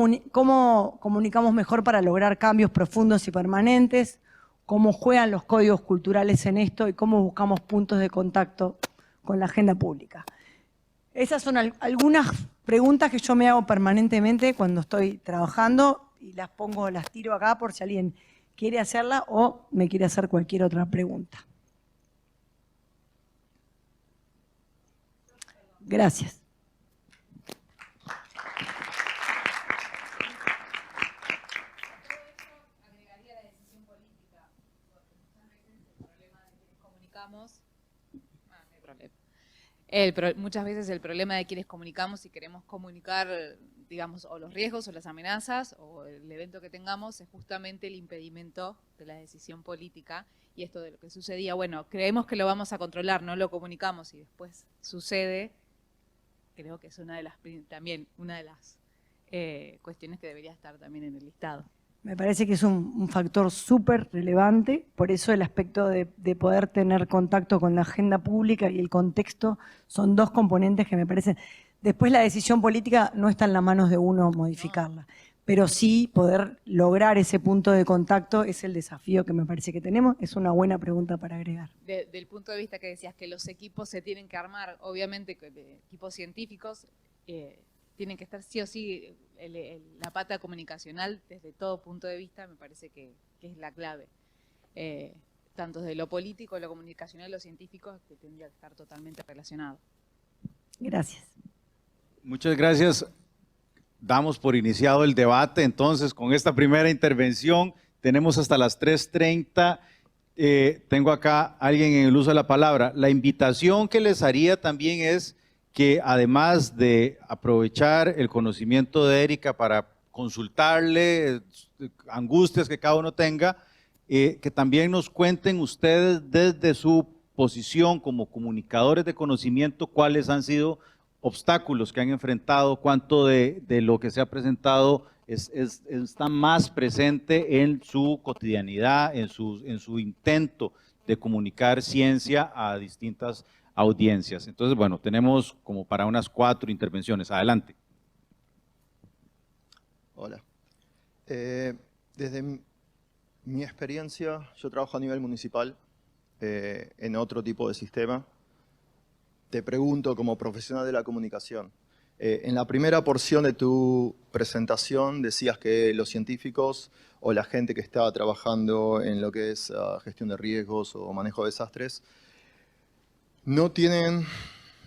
Speaker 2: comunicamos mejor para lograr cambios profundos y permanentes? ¿Cómo juegan los códigos culturales en esto y cómo buscamos puntos de contacto con la agenda pública? Esas son algunas preguntas que yo me hago permanentemente cuando estoy trabajando y las tiro acá por si alguien quiere hacerla o me quiere hacer cualquier otra pregunta. Gracias.
Speaker 3: Muchas veces el problema de quienes comunicamos y queremos comunicar, digamos, o los riesgos o las amenazas o el evento que tengamos es justamente el impedimento de la decisión política y esto de lo que sucedía. Bueno, creemos que lo vamos a controlar, no lo comunicamos y después sucede. Creo que es también una de las cuestiones que debería estar también en el listado.
Speaker 2: Me parece que es un factor súper relevante, por eso el aspecto de poder tener contacto con la agenda pública y el contexto son dos componentes que me parecen. Después la decisión política no está en las manos de uno modificarla, pero sí poder lograr ese punto de contacto es el desafío que me parece que tenemos. Es una buena pregunta para agregar.
Speaker 3: Del punto de vista que decías que los equipos se tienen que armar, obviamente equipos científicos, tienen que estar sí o sí, la pata comunicacional desde todo punto de vista me parece que es la clave. Tanto desde lo político, lo comunicacional, lo científico, que tendría que estar totalmente relacionado.
Speaker 2: Gracias.
Speaker 1: Muchas gracias. Damos por iniciado el debate, entonces, con esta primera intervención. Tenemos hasta las 3:30. Tengo acá a alguien en el uso de la palabra. La invitación que les haría también es que además de aprovechar el conocimiento de Erika para consultarle angustias que cada uno tenga, que también nos cuenten ustedes desde su posición como comunicadores de conocimiento cuáles han sido obstáculos que han enfrentado, cuánto de lo que se ha presentado está más presente en su cotidianidad, en su intento de comunicar ciencia a distintas audiencias. Entonces, bueno, tenemos como para unas 4 intervenciones. Adelante.
Speaker 4: Hola. Desde mi experiencia, yo trabajo a nivel municipal en otro tipo de sistema. Te pregunto, como profesional de la comunicación, en la primera porción de tu presentación decías que los científicos o la gente que estaba trabajando en lo que es gestión de riesgos o manejo de desastres no tienen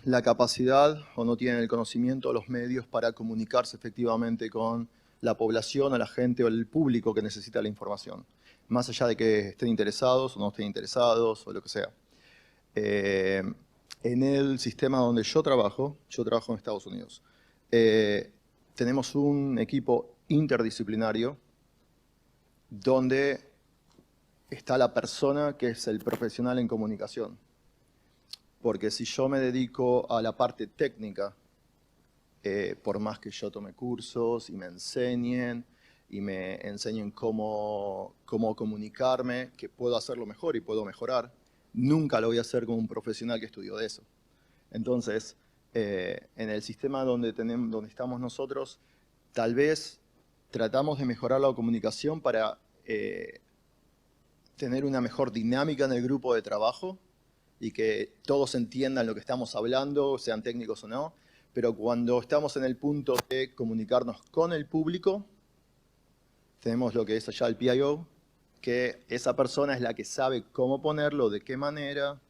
Speaker 4: la capacidad o no tienen el conocimiento o los medios para comunicarse efectivamente con la población, a la gente o el público que necesita la información, más allá de que estén interesados o no estén interesados o lo que sea. En el sistema donde yo trabajo en Estados Unidos, tenemos un equipo interdisciplinario donde está la persona que es el profesional en comunicación. Porque si yo me dedico a la parte técnica, por más que yo tome cursos y me enseñen cómo comunicarme, que puedo hacerlo mejor y puedo mejorar, nunca lo voy a hacer como un profesional que estudió de eso. Entonces, en el sistema donde estamos nosotros, tal vez tratamos de mejorar la comunicación para tener una mejor dinámica en el grupo de trabajo y que todos entiendan lo que estamos hablando, sean técnicos o no, pero cuando estamos en el punto de comunicarnos con el público, tenemos lo que es allá el PIO, que esa persona es la que sabe cómo ponerlo, de qué manera,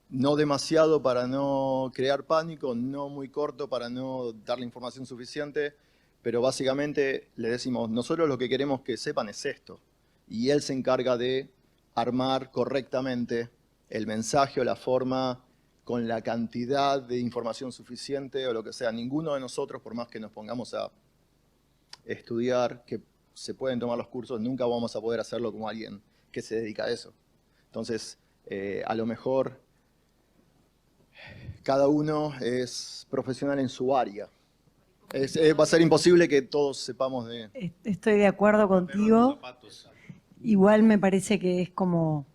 Speaker 4: no demasiado para no crear pánico, no muy corto para no darle información suficiente, pero básicamente le decimos, nosotros lo que queremos que sepan es esto, y él se encarga de armar correctamente el mensaje o la forma con la cantidad de información suficiente o lo que sea. Ninguno de nosotros, por más que nos pongamos a estudiar, que se pueden tomar los cursos, nunca vamos a poder hacerlo como alguien que se dedica a eso. Entonces, a lo mejor cada uno es profesional en su área. Va a ser imposible que todos sepamos de...
Speaker 2: Estoy de acuerdo contigo. Igual me parece que es como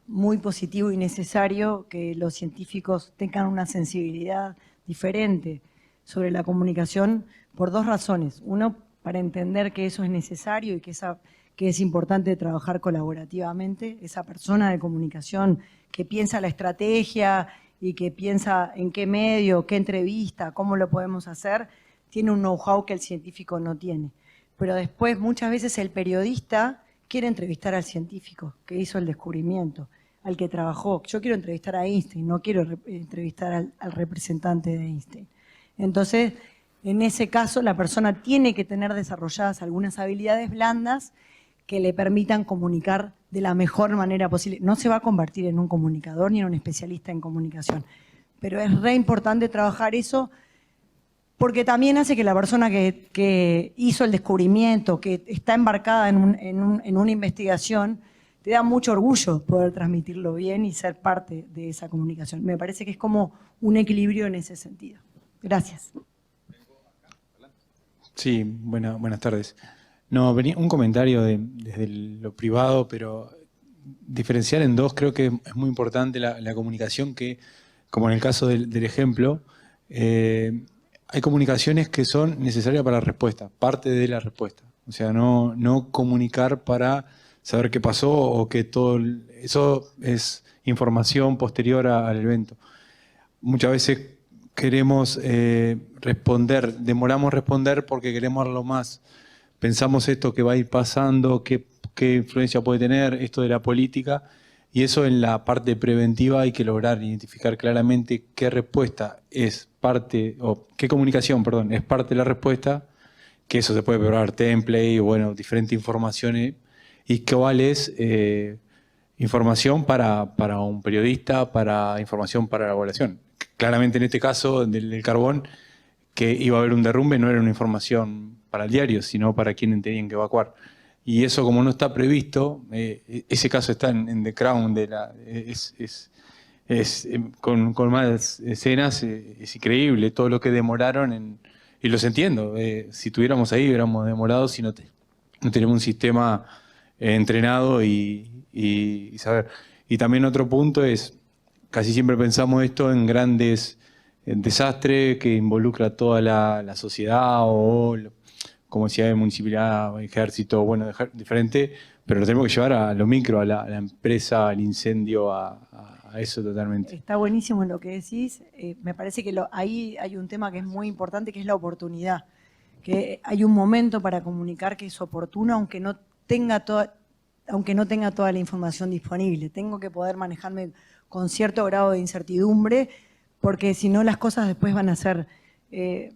Speaker 2: muy positivo y necesario que los científicos tengan una sensibilidad diferente sobre la comunicación por dos razones. Uno, para entender que eso es necesario y que es importante trabajar colaborativamente. Esa persona de comunicación que piensa la estrategia y que piensa en qué medio, qué entrevista, cómo lo podemos hacer, tiene un know-how que el científico no tiene. Pero después, muchas veces, el periodista quiere entrevistar al científico que hizo el descubrimiento, al que trabajó. Yo quiero entrevistar a Einstein, no quiero entrevistar al representante de Einstein. Entonces, en ese caso, la persona tiene que tener desarrolladas algunas habilidades blandas que le permitan comunicar de la mejor manera posible. No se va a convertir en un comunicador ni en un especialista en comunicación, pero es re importante trabajar eso porque también hace que la persona que hizo el descubrimiento, que está embarcada en una investigación, te da mucho orgullo poder transmitirlo bien y ser parte de esa comunicación. Me parece que es como un equilibrio en ese sentido. Gracias.
Speaker 5: Sí, buenas tardes. No, venía un comentario desde lo privado, pero diferenciar en dos, creo que es muy importante la comunicación que, como en el caso del ejemplo, hay comunicaciones que son necesarias para la respuesta, parte de la respuesta. O sea, no comunicar para saber qué pasó o que eso es información posterior al evento. Muchas veces queremos demoramos responder porque queremos algo más. Pensamos esto que va a ir pasando, qué influencia puede tener esto de la política, y eso en la parte preventiva hay que lograr identificar claramente qué respuesta es parte, o qué comunicación, perdón, es parte de la respuesta, que eso se puede preparar template, o bueno, diferentes informaciones, y cuál es información para un periodista, información para la población. Claramente en este caso del carbón, que iba a haber un derrumbe, no era una información para el diario, sino para quien tenían que evacuar. Y eso, como no está previsto, ese caso está en The Crown, con más escenas, es increíble todo lo que demoraron, y los entiendo. Si estuviéramos ahí, hubiéramos demorado si no tenemos un sistema entrenado y saber. Y también otro punto es, casi siempre pensamos esto en grandes desastres que involucra a toda la sociedad o como decía, de municipalidad, ejército, bueno, diferente, pero lo tenemos que llevar a lo micro, a la empresa, al incendio, a eso totalmente.
Speaker 2: Está buenísimo lo que decís. Me parece que ahí hay un tema que es muy importante, que es la oportunidad. Que hay un momento para comunicar que es oportuno, aunque no tenga toda la información disponible. Tengo que poder manejarme con cierto grado de incertidumbre, porque si no las cosas después van a ser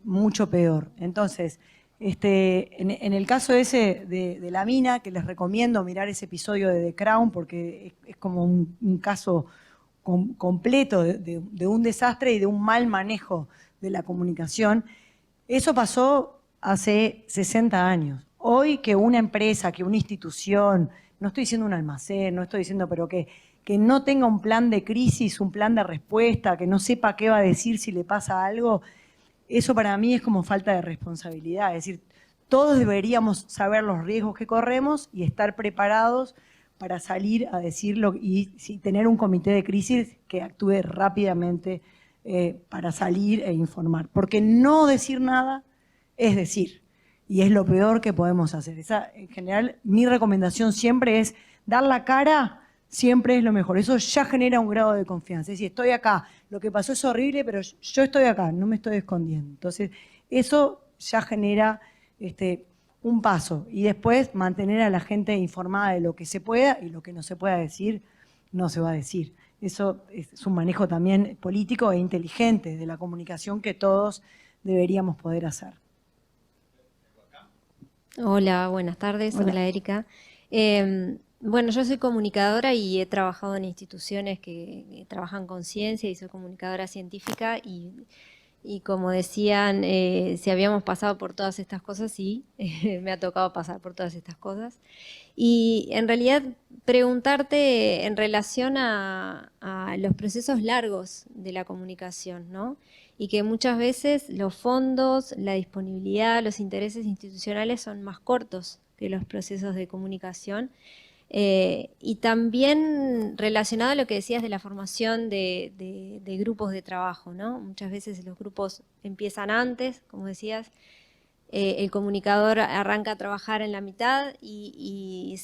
Speaker 2: mucho peor. Entonces, en el caso ese de la mina, que les recomiendo mirar ese episodio de The Crown, porque es como un caso completo de un desastre y de un mal manejo de la comunicación. Eso pasó hace 60 años. Hoy que una empresa, que una institución, no estoy diciendo un almacén, no estoy diciendo, pero que no tenga un plan de crisis, un plan de respuesta, que no sepa qué va a decir si le pasa algo, eso para mí es como falta de responsabilidad. Es decir, todos deberíamos saber los riesgos que corremos y estar preparados para salir a decirlo y tener un comité de crisis que actúe rápidamente para salir e informar. Porque no decir nada es decir, y es lo peor que podemos hacer. En general, mi recomendación siempre es dar la cara, siempre es lo mejor. Eso ya genera un grado de confianza. Es decir, estoy acá, lo que pasó es horrible, pero yo estoy acá, no me estoy escondiendo. Entonces, eso ya genera un paso. Y después mantener a la gente informada de lo que se pueda y lo que no se pueda decir, no se va a decir. Eso es un manejo también político e inteligente de la comunicación que todos deberíamos poder hacer.
Speaker 6: Hola, buenas tardes. Hola, Erika. Bueno, yo soy comunicadora y he trabajado en instituciones que trabajan con ciencia y soy comunicadora científica y como decían, si habíamos pasado por todas estas cosas, sí, me ha tocado pasar por todas estas cosas. Y en realidad preguntarte en relación a los procesos largos de la comunicación, ¿no? Y que muchas veces los fondos, la disponibilidad, los intereses institucionales son más cortos que los procesos de comunicación. Y también relacionado a lo que decías de la formación de grupos de trabajo, ¿no? Muchas veces los grupos empiezan antes, como decías, el comunicador arranca a trabajar en la mitad y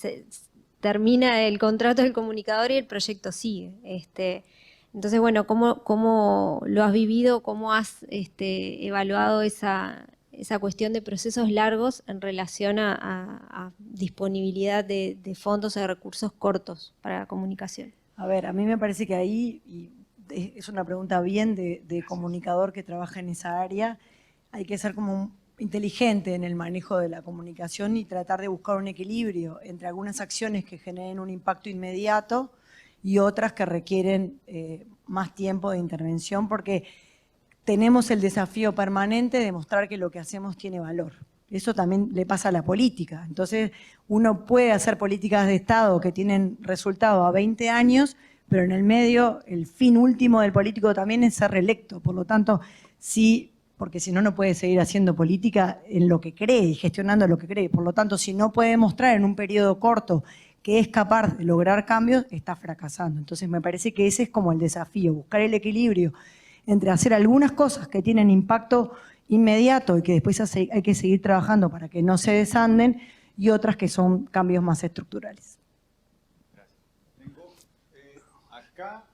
Speaker 6: termina el contrato del comunicador y el proyecto sigue. Entonces, bueno, ¿cómo lo has vivido? ¿Cómo has evaluado esa cuestión de procesos largos en relación a disponibilidad de fondos o de recursos cortos para la comunicación?
Speaker 2: A ver, a mí me parece que ahí, y es una pregunta bien de comunicador que trabaja en esa área, hay que ser como inteligente en el manejo de la comunicación y tratar de buscar un equilibrio entre algunas acciones que generen un impacto inmediato y otras que requieren más tiempo de intervención, porque tenemos el desafío permanente de mostrar que lo que hacemos tiene valor. Eso también le pasa a la política. Entonces, uno puede hacer políticas de Estado que tienen resultado a 20 años, pero en el medio, el fin último del político también es ser reelecto. Por lo tanto, sí, porque si no, no puede seguir haciendo política en lo que cree y gestionando lo que cree. Por lo tanto, si no puede mostrar en un periodo corto que es capaz de lograr cambios, está fracasando. Entonces, me parece que ese es como el desafío, buscar el equilibrio entre hacer algunas cosas que tienen impacto inmediato y que después hay que seguir trabajando para que no se desanden, y otras que son cambios más estructurales.
Speaker 1: Gracias. Tengo acá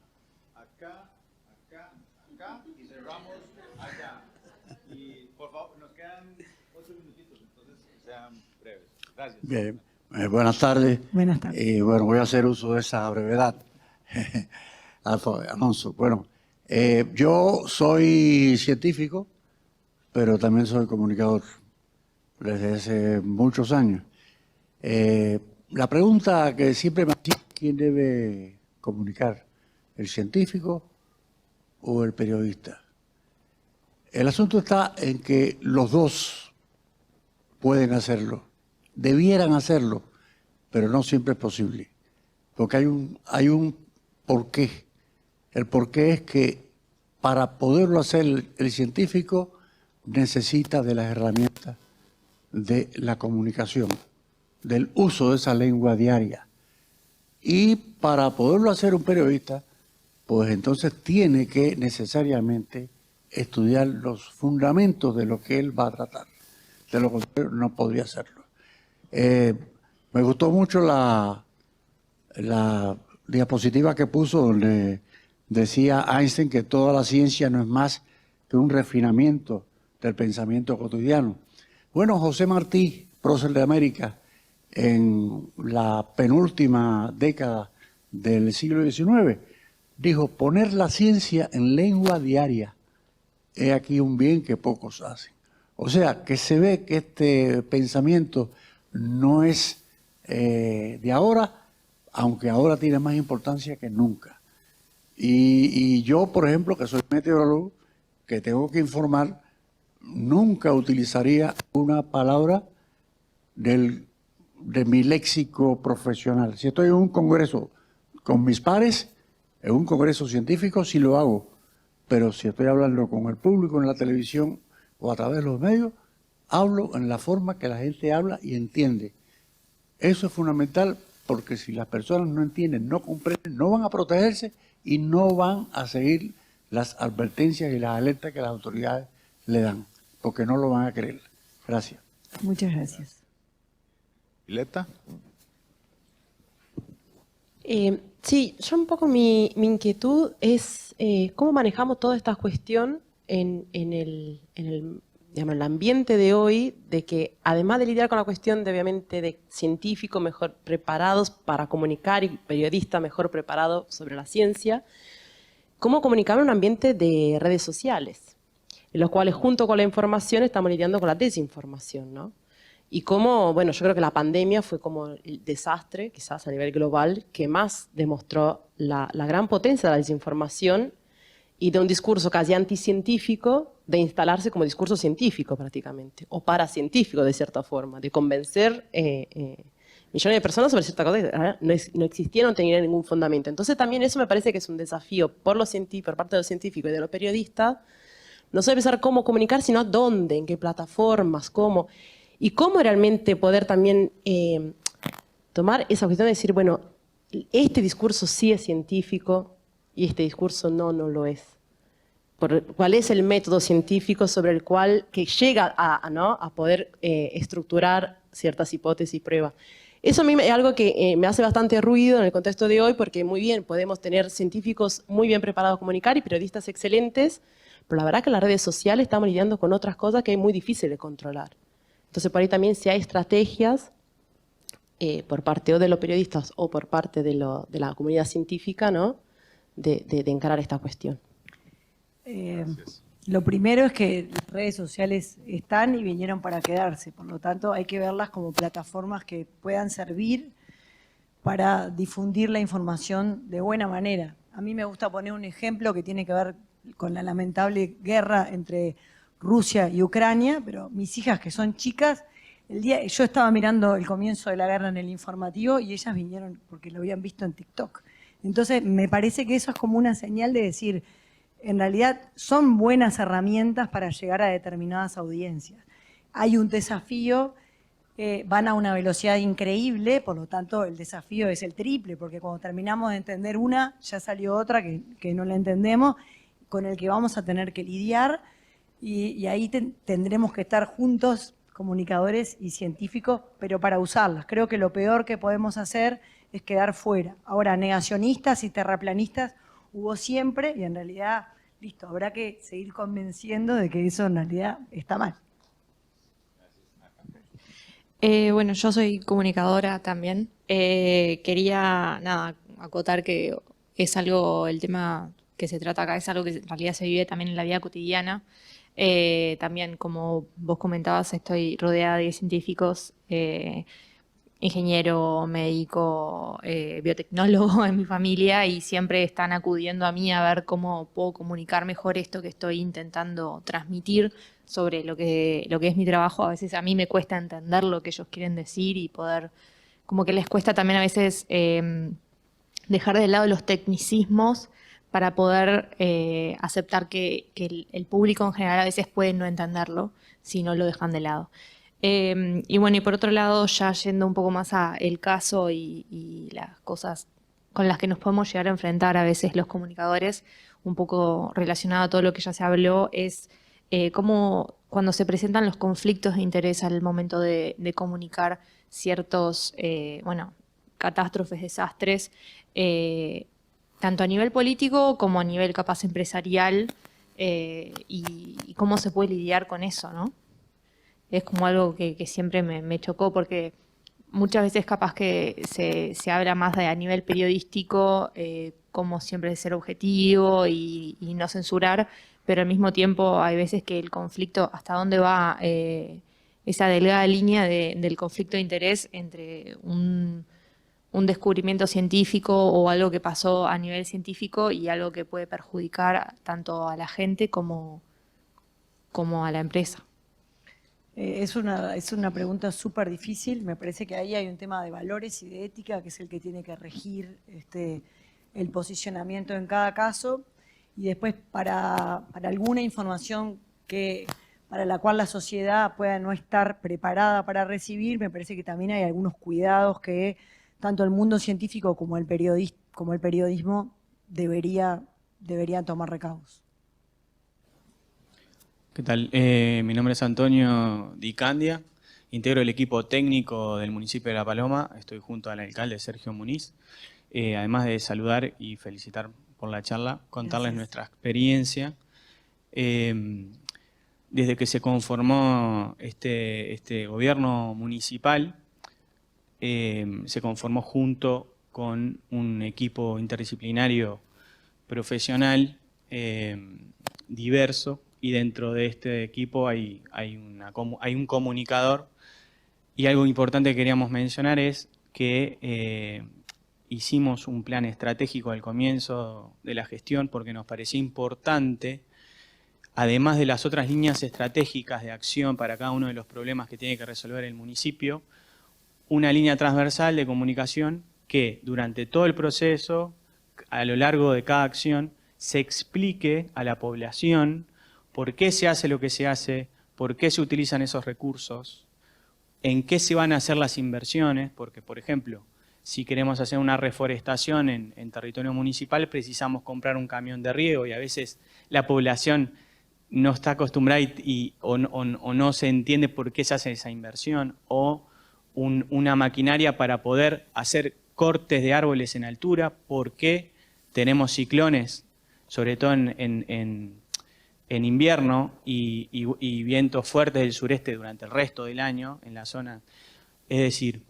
Speaker 1: y cerramos allá. Y por favor, nos quedan 8 minutitos, entonces sean breves. Gracias.
Speaker 7: Bien, buenas tardes.
Speaker 2: Buenas tardes.
Speaker 7: Bueno, voy a hacer uso de esa brevedad. Alonso, bueno, yo soy científico, pero también soy comunicador desde hace muchos años. La pregunta que siempre me hacía, ¿quién debe comunicar? ¿El científico o el periodista? El asunto está en que los dos pueden hacerlo, debieran hacerlo, pero no siempre es posible, porque hay un porqué. El porqué es que para poderlo hacer el científico necesita de las herramientas de la comunicación, del uso de esa lengua diaria. Y para poderlo hacer un periodista, pues entonces tiene que necesariamente estudiar los fundamentos de lo que él va a tratar. De lo contrario, no podría hacerlo. Me gustó mucho la diapositiva que puso donde decía Einstein que toda la ciencia no es más que un refinamiento del pensamiento cotidiano. Bueno, José Martí, prócer de América, en la penúltima década del siglo XIX, dijo, poner la ciencia en lengua diaria. He aquí un bien que pocos hacen. O sea, que se ve que este pensamiento no es de ahora, aunque ahora tiene más importancia que nunca. Y yo, por ejemplo, que soy meteorólogo, que tengo que informar, nunca utilizaría una palabra de mi léxico profesional. Si estoy en un congreso con mis pares, en un congreso científico, sí lo hago. Pero si estoy hablando con el público en la televisión o a través de los medios, hablo en la forma que la gente habla y entiende. Eso es fundamental porque si las personas no entienden, no comprenden, no van a protegerse y no van a seguir las advertencias y las alertas que las autoridades le dan, porque no lo van a creer. Gracias.
Speaker 2: Muchas gracias.
Speaker 1: Violeta.
Speaker 8: Sí, yo un poco mi inquietud es cómo manejamos toda esta cuestión en el ambiente de hoy, de que además de lidiar con la cuestión de, obviamente, de científicos mejor preparados para comunicar y periodistas mejor preparados sobre la ciencia, cómo comunicar en un ambiente de redes sociales, en los cuales junto con la información estamos lidiando con la desinformación, ¿no? Y cómo, bueno, yo creo que la pandemia fue como el desastre, quizás a nivel global, que más demostró la gran potencia de la desinformación y de un discurso casi anticientífico de instalarse como discurso científico prácticamente, o paracientífico de cierta forma, de convencer millones de personas sobre cierta cosa que no existía, no tenía ningún fundamento. Entonces también eso me parece que es un desafío por parte de los científicos y de los periodistas, no solo pensar cómo comunicar, sino dónde, en qué plataformas, cómo, y cómo realmente poder también tomar esa cuestión de decir, bueno, este discurso sí es científico y este discurso no lo es. ¿Cuál es el método científico sobre el cual que llega a poder estructurar ciertas hipótesis y pruebas? Eso a mí es algo que me hace bastante ruido en el contexto de hoy, porque muy bien, podemos tener científicos muy bien preparados a comunicar y periodistas excelentes, pero la verdad que en las redes sociales estamos lidiando con otras cosas que es muy difícil de controlar. Entonces, por ahí también si hay estrategias por parte o de los periodistas o por parte de la comunidad científica, ¿no?, de encarar esta cuestión.
Speaker 2: Lo primero es que las redes sociales están y vinieron para quedarse, por lo tanto hay que verlas como plataformas que puedan servir para difundir la información de buena manera. A mí me gusta poner un ejemplo que tiene que ver con la lamentable guerra entre Rusia y Ucrania, pero mis hijas que son chicas, yo estaba mirando el comienzo de la guerra en el informativo y ellas vinieron porque lo habían visto en TikTok. Entonces me parece que eso es como una señal de decir, en realidad son buenas herramientas para llegar a determinadas audiencias. Hay un desafío, van a una velocidad increíble, por lo tanto el desafío es el triple, porque cuando terminamos de entender una, ya salió otra que no la entendemos, con el que vamos a tener que lidiar, y ahí tendremos que estar juntos, comunicadores y científicos, pero para usarlas. Creo que lo peor que podemos hacer es quedar fuera. Ahora, negacionistas y terraplanistas hubo siempre y en realidad, listo, habrá que seguir convenciendo de que eso en realidad está mal.
Speaker 9: Bueno, yo soy comunicadora también. Quería, acotar que es algo, el tema que se trata acá es algo que en realidad se vive también en la vida cotidiana. También, como vos comentabas, estoy rodeada de científicos, ingeniero, médico, biotecnólogo en mi familia y siempre están acudiendo a mí a ver cómo puedo comunicar mejor esto que estoy intentando transmitir sobre lo que es mi trabajo. A veces a mí me cuesta entender lo que ellos quieren decir y poder, como que les cuesta también a veces dejar de lado los tecnicismos para poder aceptar que el público en general a veces puede no entenderlo si no lo dejan de lado. Y bueno, y por otro lado, ya yendo un poco más a el caso y las cosas con las que nos podemos llegar a enfrentar a veces los comunicadores, un poco relacionado a todo lo que ya se habló, es cómo cuando se presentan los conflictos de interés al momento de comunicar ciertos, catástrofes, desastres, tanto a nivel político como a nivel capaz empresarial, y cómo se puede lidiar con eso, ¿no? Es como algo que siempre me chocó porque muchas veces capaz que se habla más a nivel periodístico, como siempre ser objetivo y no censurar, pero al mismo tiempo hay veces que el conflicto, hasta dónde va esa delgada línea del conflicto de interés entre un descubrimiento científico o algo que pasó a nivel científico y algo que puede perjudicar tanto a la gente como a la empresa.
Speaker 2: Es una pregunta súper difícil. Me parece que ahí hay un tema de valores y de ética que es el que tiene que regir el posicionamiento en cada caso. Y después para alguna información para la cual la sociedad pueda no estar preparada para recibir, me parece que también hay algunos cuidados que tanto el mundo científico como el periodismo deberían tomar recaudos.
Speaker 10: ¿Qué tal? Mi nombre es Antonio Di Candia, integro el equipo técnico del municipio de La Paloma, estoy junto al alcalde Sergio Muniz, además de saludar y felicitar por la charla, contarles nuestra experiencia. Desde que se conformó este gobierno municipal, se conformó junto con un equipo interdisciplinario profesional diverso, y dentro de este equipo hay un comunicador. Y algo importante que queríamos mencionar es que hicimos un plan estratégico al comienzo de la gestión porque nos parecía importante, además de las otras líneas estratégicas de acción para cada uno de los problemas que tiene que resolver el municipio, una línea transversal de comunicación que durante todo el proceso, a lo largo de cada acción, se explique a la población por qué se hace lo que se hace, por qué se utilizan esos recursos, en qué se van a hacer las inversiones, porque, por ejemplo, si queremos hacer una reforestación en territorio municipal, precisamos comprar un camión de riego y a veces la población no está acostumbrada o no se entiende por qué se hace esa inversión, o una maquinaria para poder hacer cortes de árboles en altura, por qué tenemos ciclones, sobre todo en invierno, y vientos fuertes del sureste durante el resto del año en la zona. Es decir,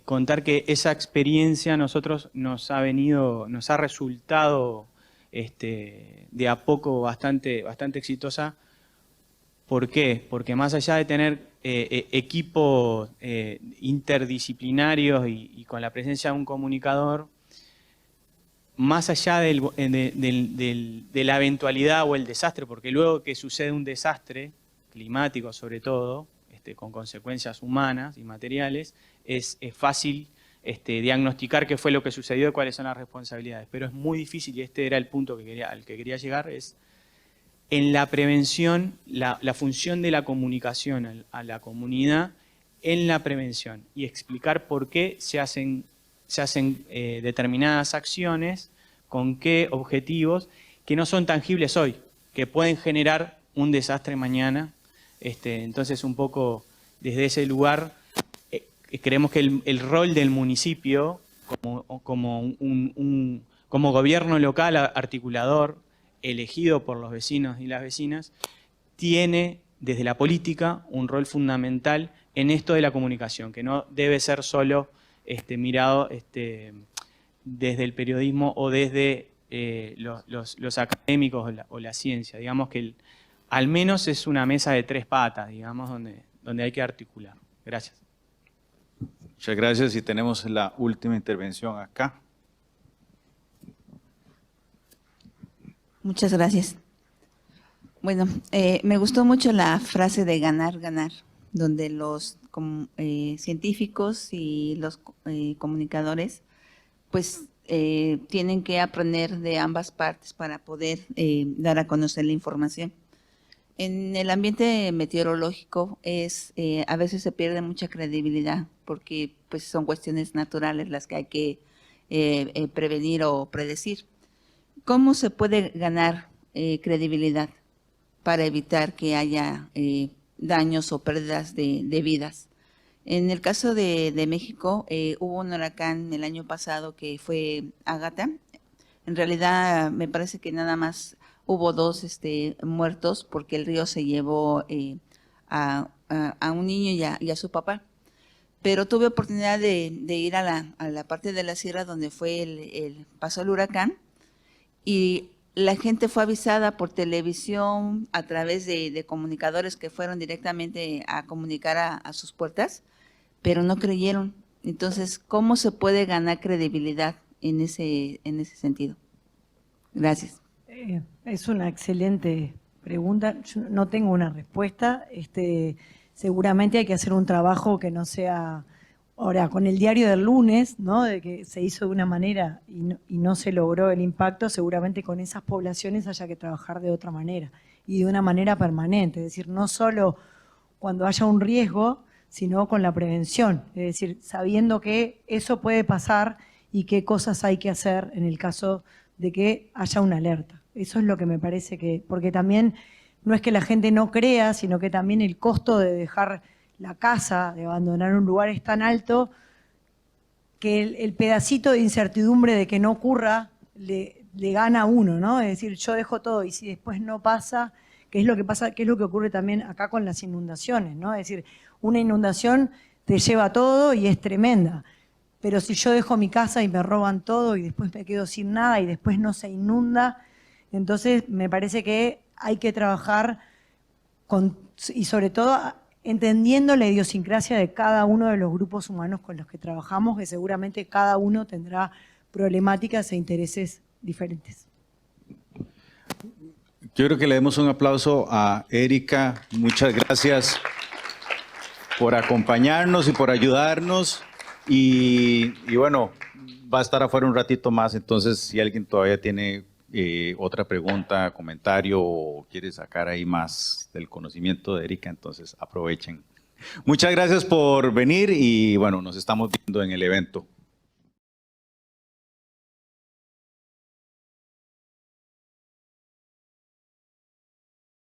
Speaker 10: contar que esa experiencia a nosotros nos ha resultado de a poco bastante exitosa. ¿Por qué? Porque más allá de tener equipos interdisciplinarios y con la presencia de un comunicador, más allá de la eventualidad o el desastre, porque luego que sucede un desastre climático sobre todo, con consecuencias humanas y materiales, es fácil diagnosticar qué fue lo que sucedió y cuáles son las responsabilidades. Pero es muy difícil, y este era el punto al que quería llegar, es en la prevención, la función de la comunicación a la comunidad en la prevención y explicar por qué se hacen determinadas acciones, con qué objetivos, que no son tangibles hoy, que pueden generar un desastre mañana. Entonces, un poco desde ese lugar, creemos que el rol del municipio como gobierno local articulador, elegido por los vecinos y las vecinas, tiene desde la política un rol fundamental en esto de la comunicación, que no debe ser solo mirado desde el periodismo o desde los académicos o la ciencia. Digamos que al menos es una mesa de tres patas, digamos, donde hay que articular. Gracias.
Speaker 1: Muchas gracias, y tenemos la última intervención acá.
Speaker 11: Muchas gracias. Bueno, me gustó mucho la frase de ganar, ganar, donde los científicos y los comunicadores pues tienen que aprender de ambas partes para poder dar a conocer la información. En el ambiente meteorológico a veces se pierde mucha credibilidad porque pues son cuestiones naturales las que hay que prevenir o predecir. ¿Cómo se puede ganar credibilidad para evitar que haya daños o pérdidas de vidas? En el caso de México, hubo un huracán el año pasado que fue Ágata. En realidad, me parece que nada más hubo 2 muertos porque el río se llevó a un niño y a su papá. pero tuve oportunidad de ir a la parte de la sierra donde fue pasó el huracán, y la gente fue avisada por televisión a través de comunicadores que fueron directamente a comunicar a sus puertas, pero no creyeron. Entonces, ¿cómo se puede ganar credibilidad en ese sentido? Gracias.
Speaker 2: Es una excelente pregunta. Yo no tengo una respuesta. Seguramente hay que hacer un trabajo que no sea... Ahora, con el diario del lunes, ¿no? De que se hizo de una manera y no se logró el impacto, seguramente con esas poblaciones haya que trabajar de otra manera y de una manera permanente. Es decir, no solo cuando haya un riesgo, sino con la prevención. Es decir, sabiendo que eso puede pasar y qué cosas hay que hacer en el caso de que haya una alerta. Eso es lo que me parece que... Porque también no es que la gente no crea, sino que también el costo de dejar la casa, de abandonar un lugar es tan alto que el pedacito de incertidumbre de que no ocurra le gana a uno, ¿no? Es decir, yo dejo todo y si después no pasa, ¿qué es lo que pasa? ¿Qué es lo que ocurre también acá con las inundaciones, ¿no? Es decir, una inundación te lleva todo y es tremenda. Pero si yo dejo mi casa y me roban todo y después me quedo sin nada y después no se inunda, entonces me parece que hay que trabajar y sobre todo entendiendo la idiosincrasia de cada uno de los grupos humanos con los que trabajamos, que seguramente cada uno tendrá problemáticas e intereses diferentes.
Speaker 1: Yo creo que le demos un aplauso a Erika. Muchas gracias por acompañarnos y por ayudarnos. Y bueno, va a estar afuera un ratito más, entonces si alguien todavía tiene otra pregunta, comentario o quiere sacar ahí más del conocimiento de Erika, entonces aprovechen. Muchas gracias por venir y bueno, nos estamos viendo en el evento.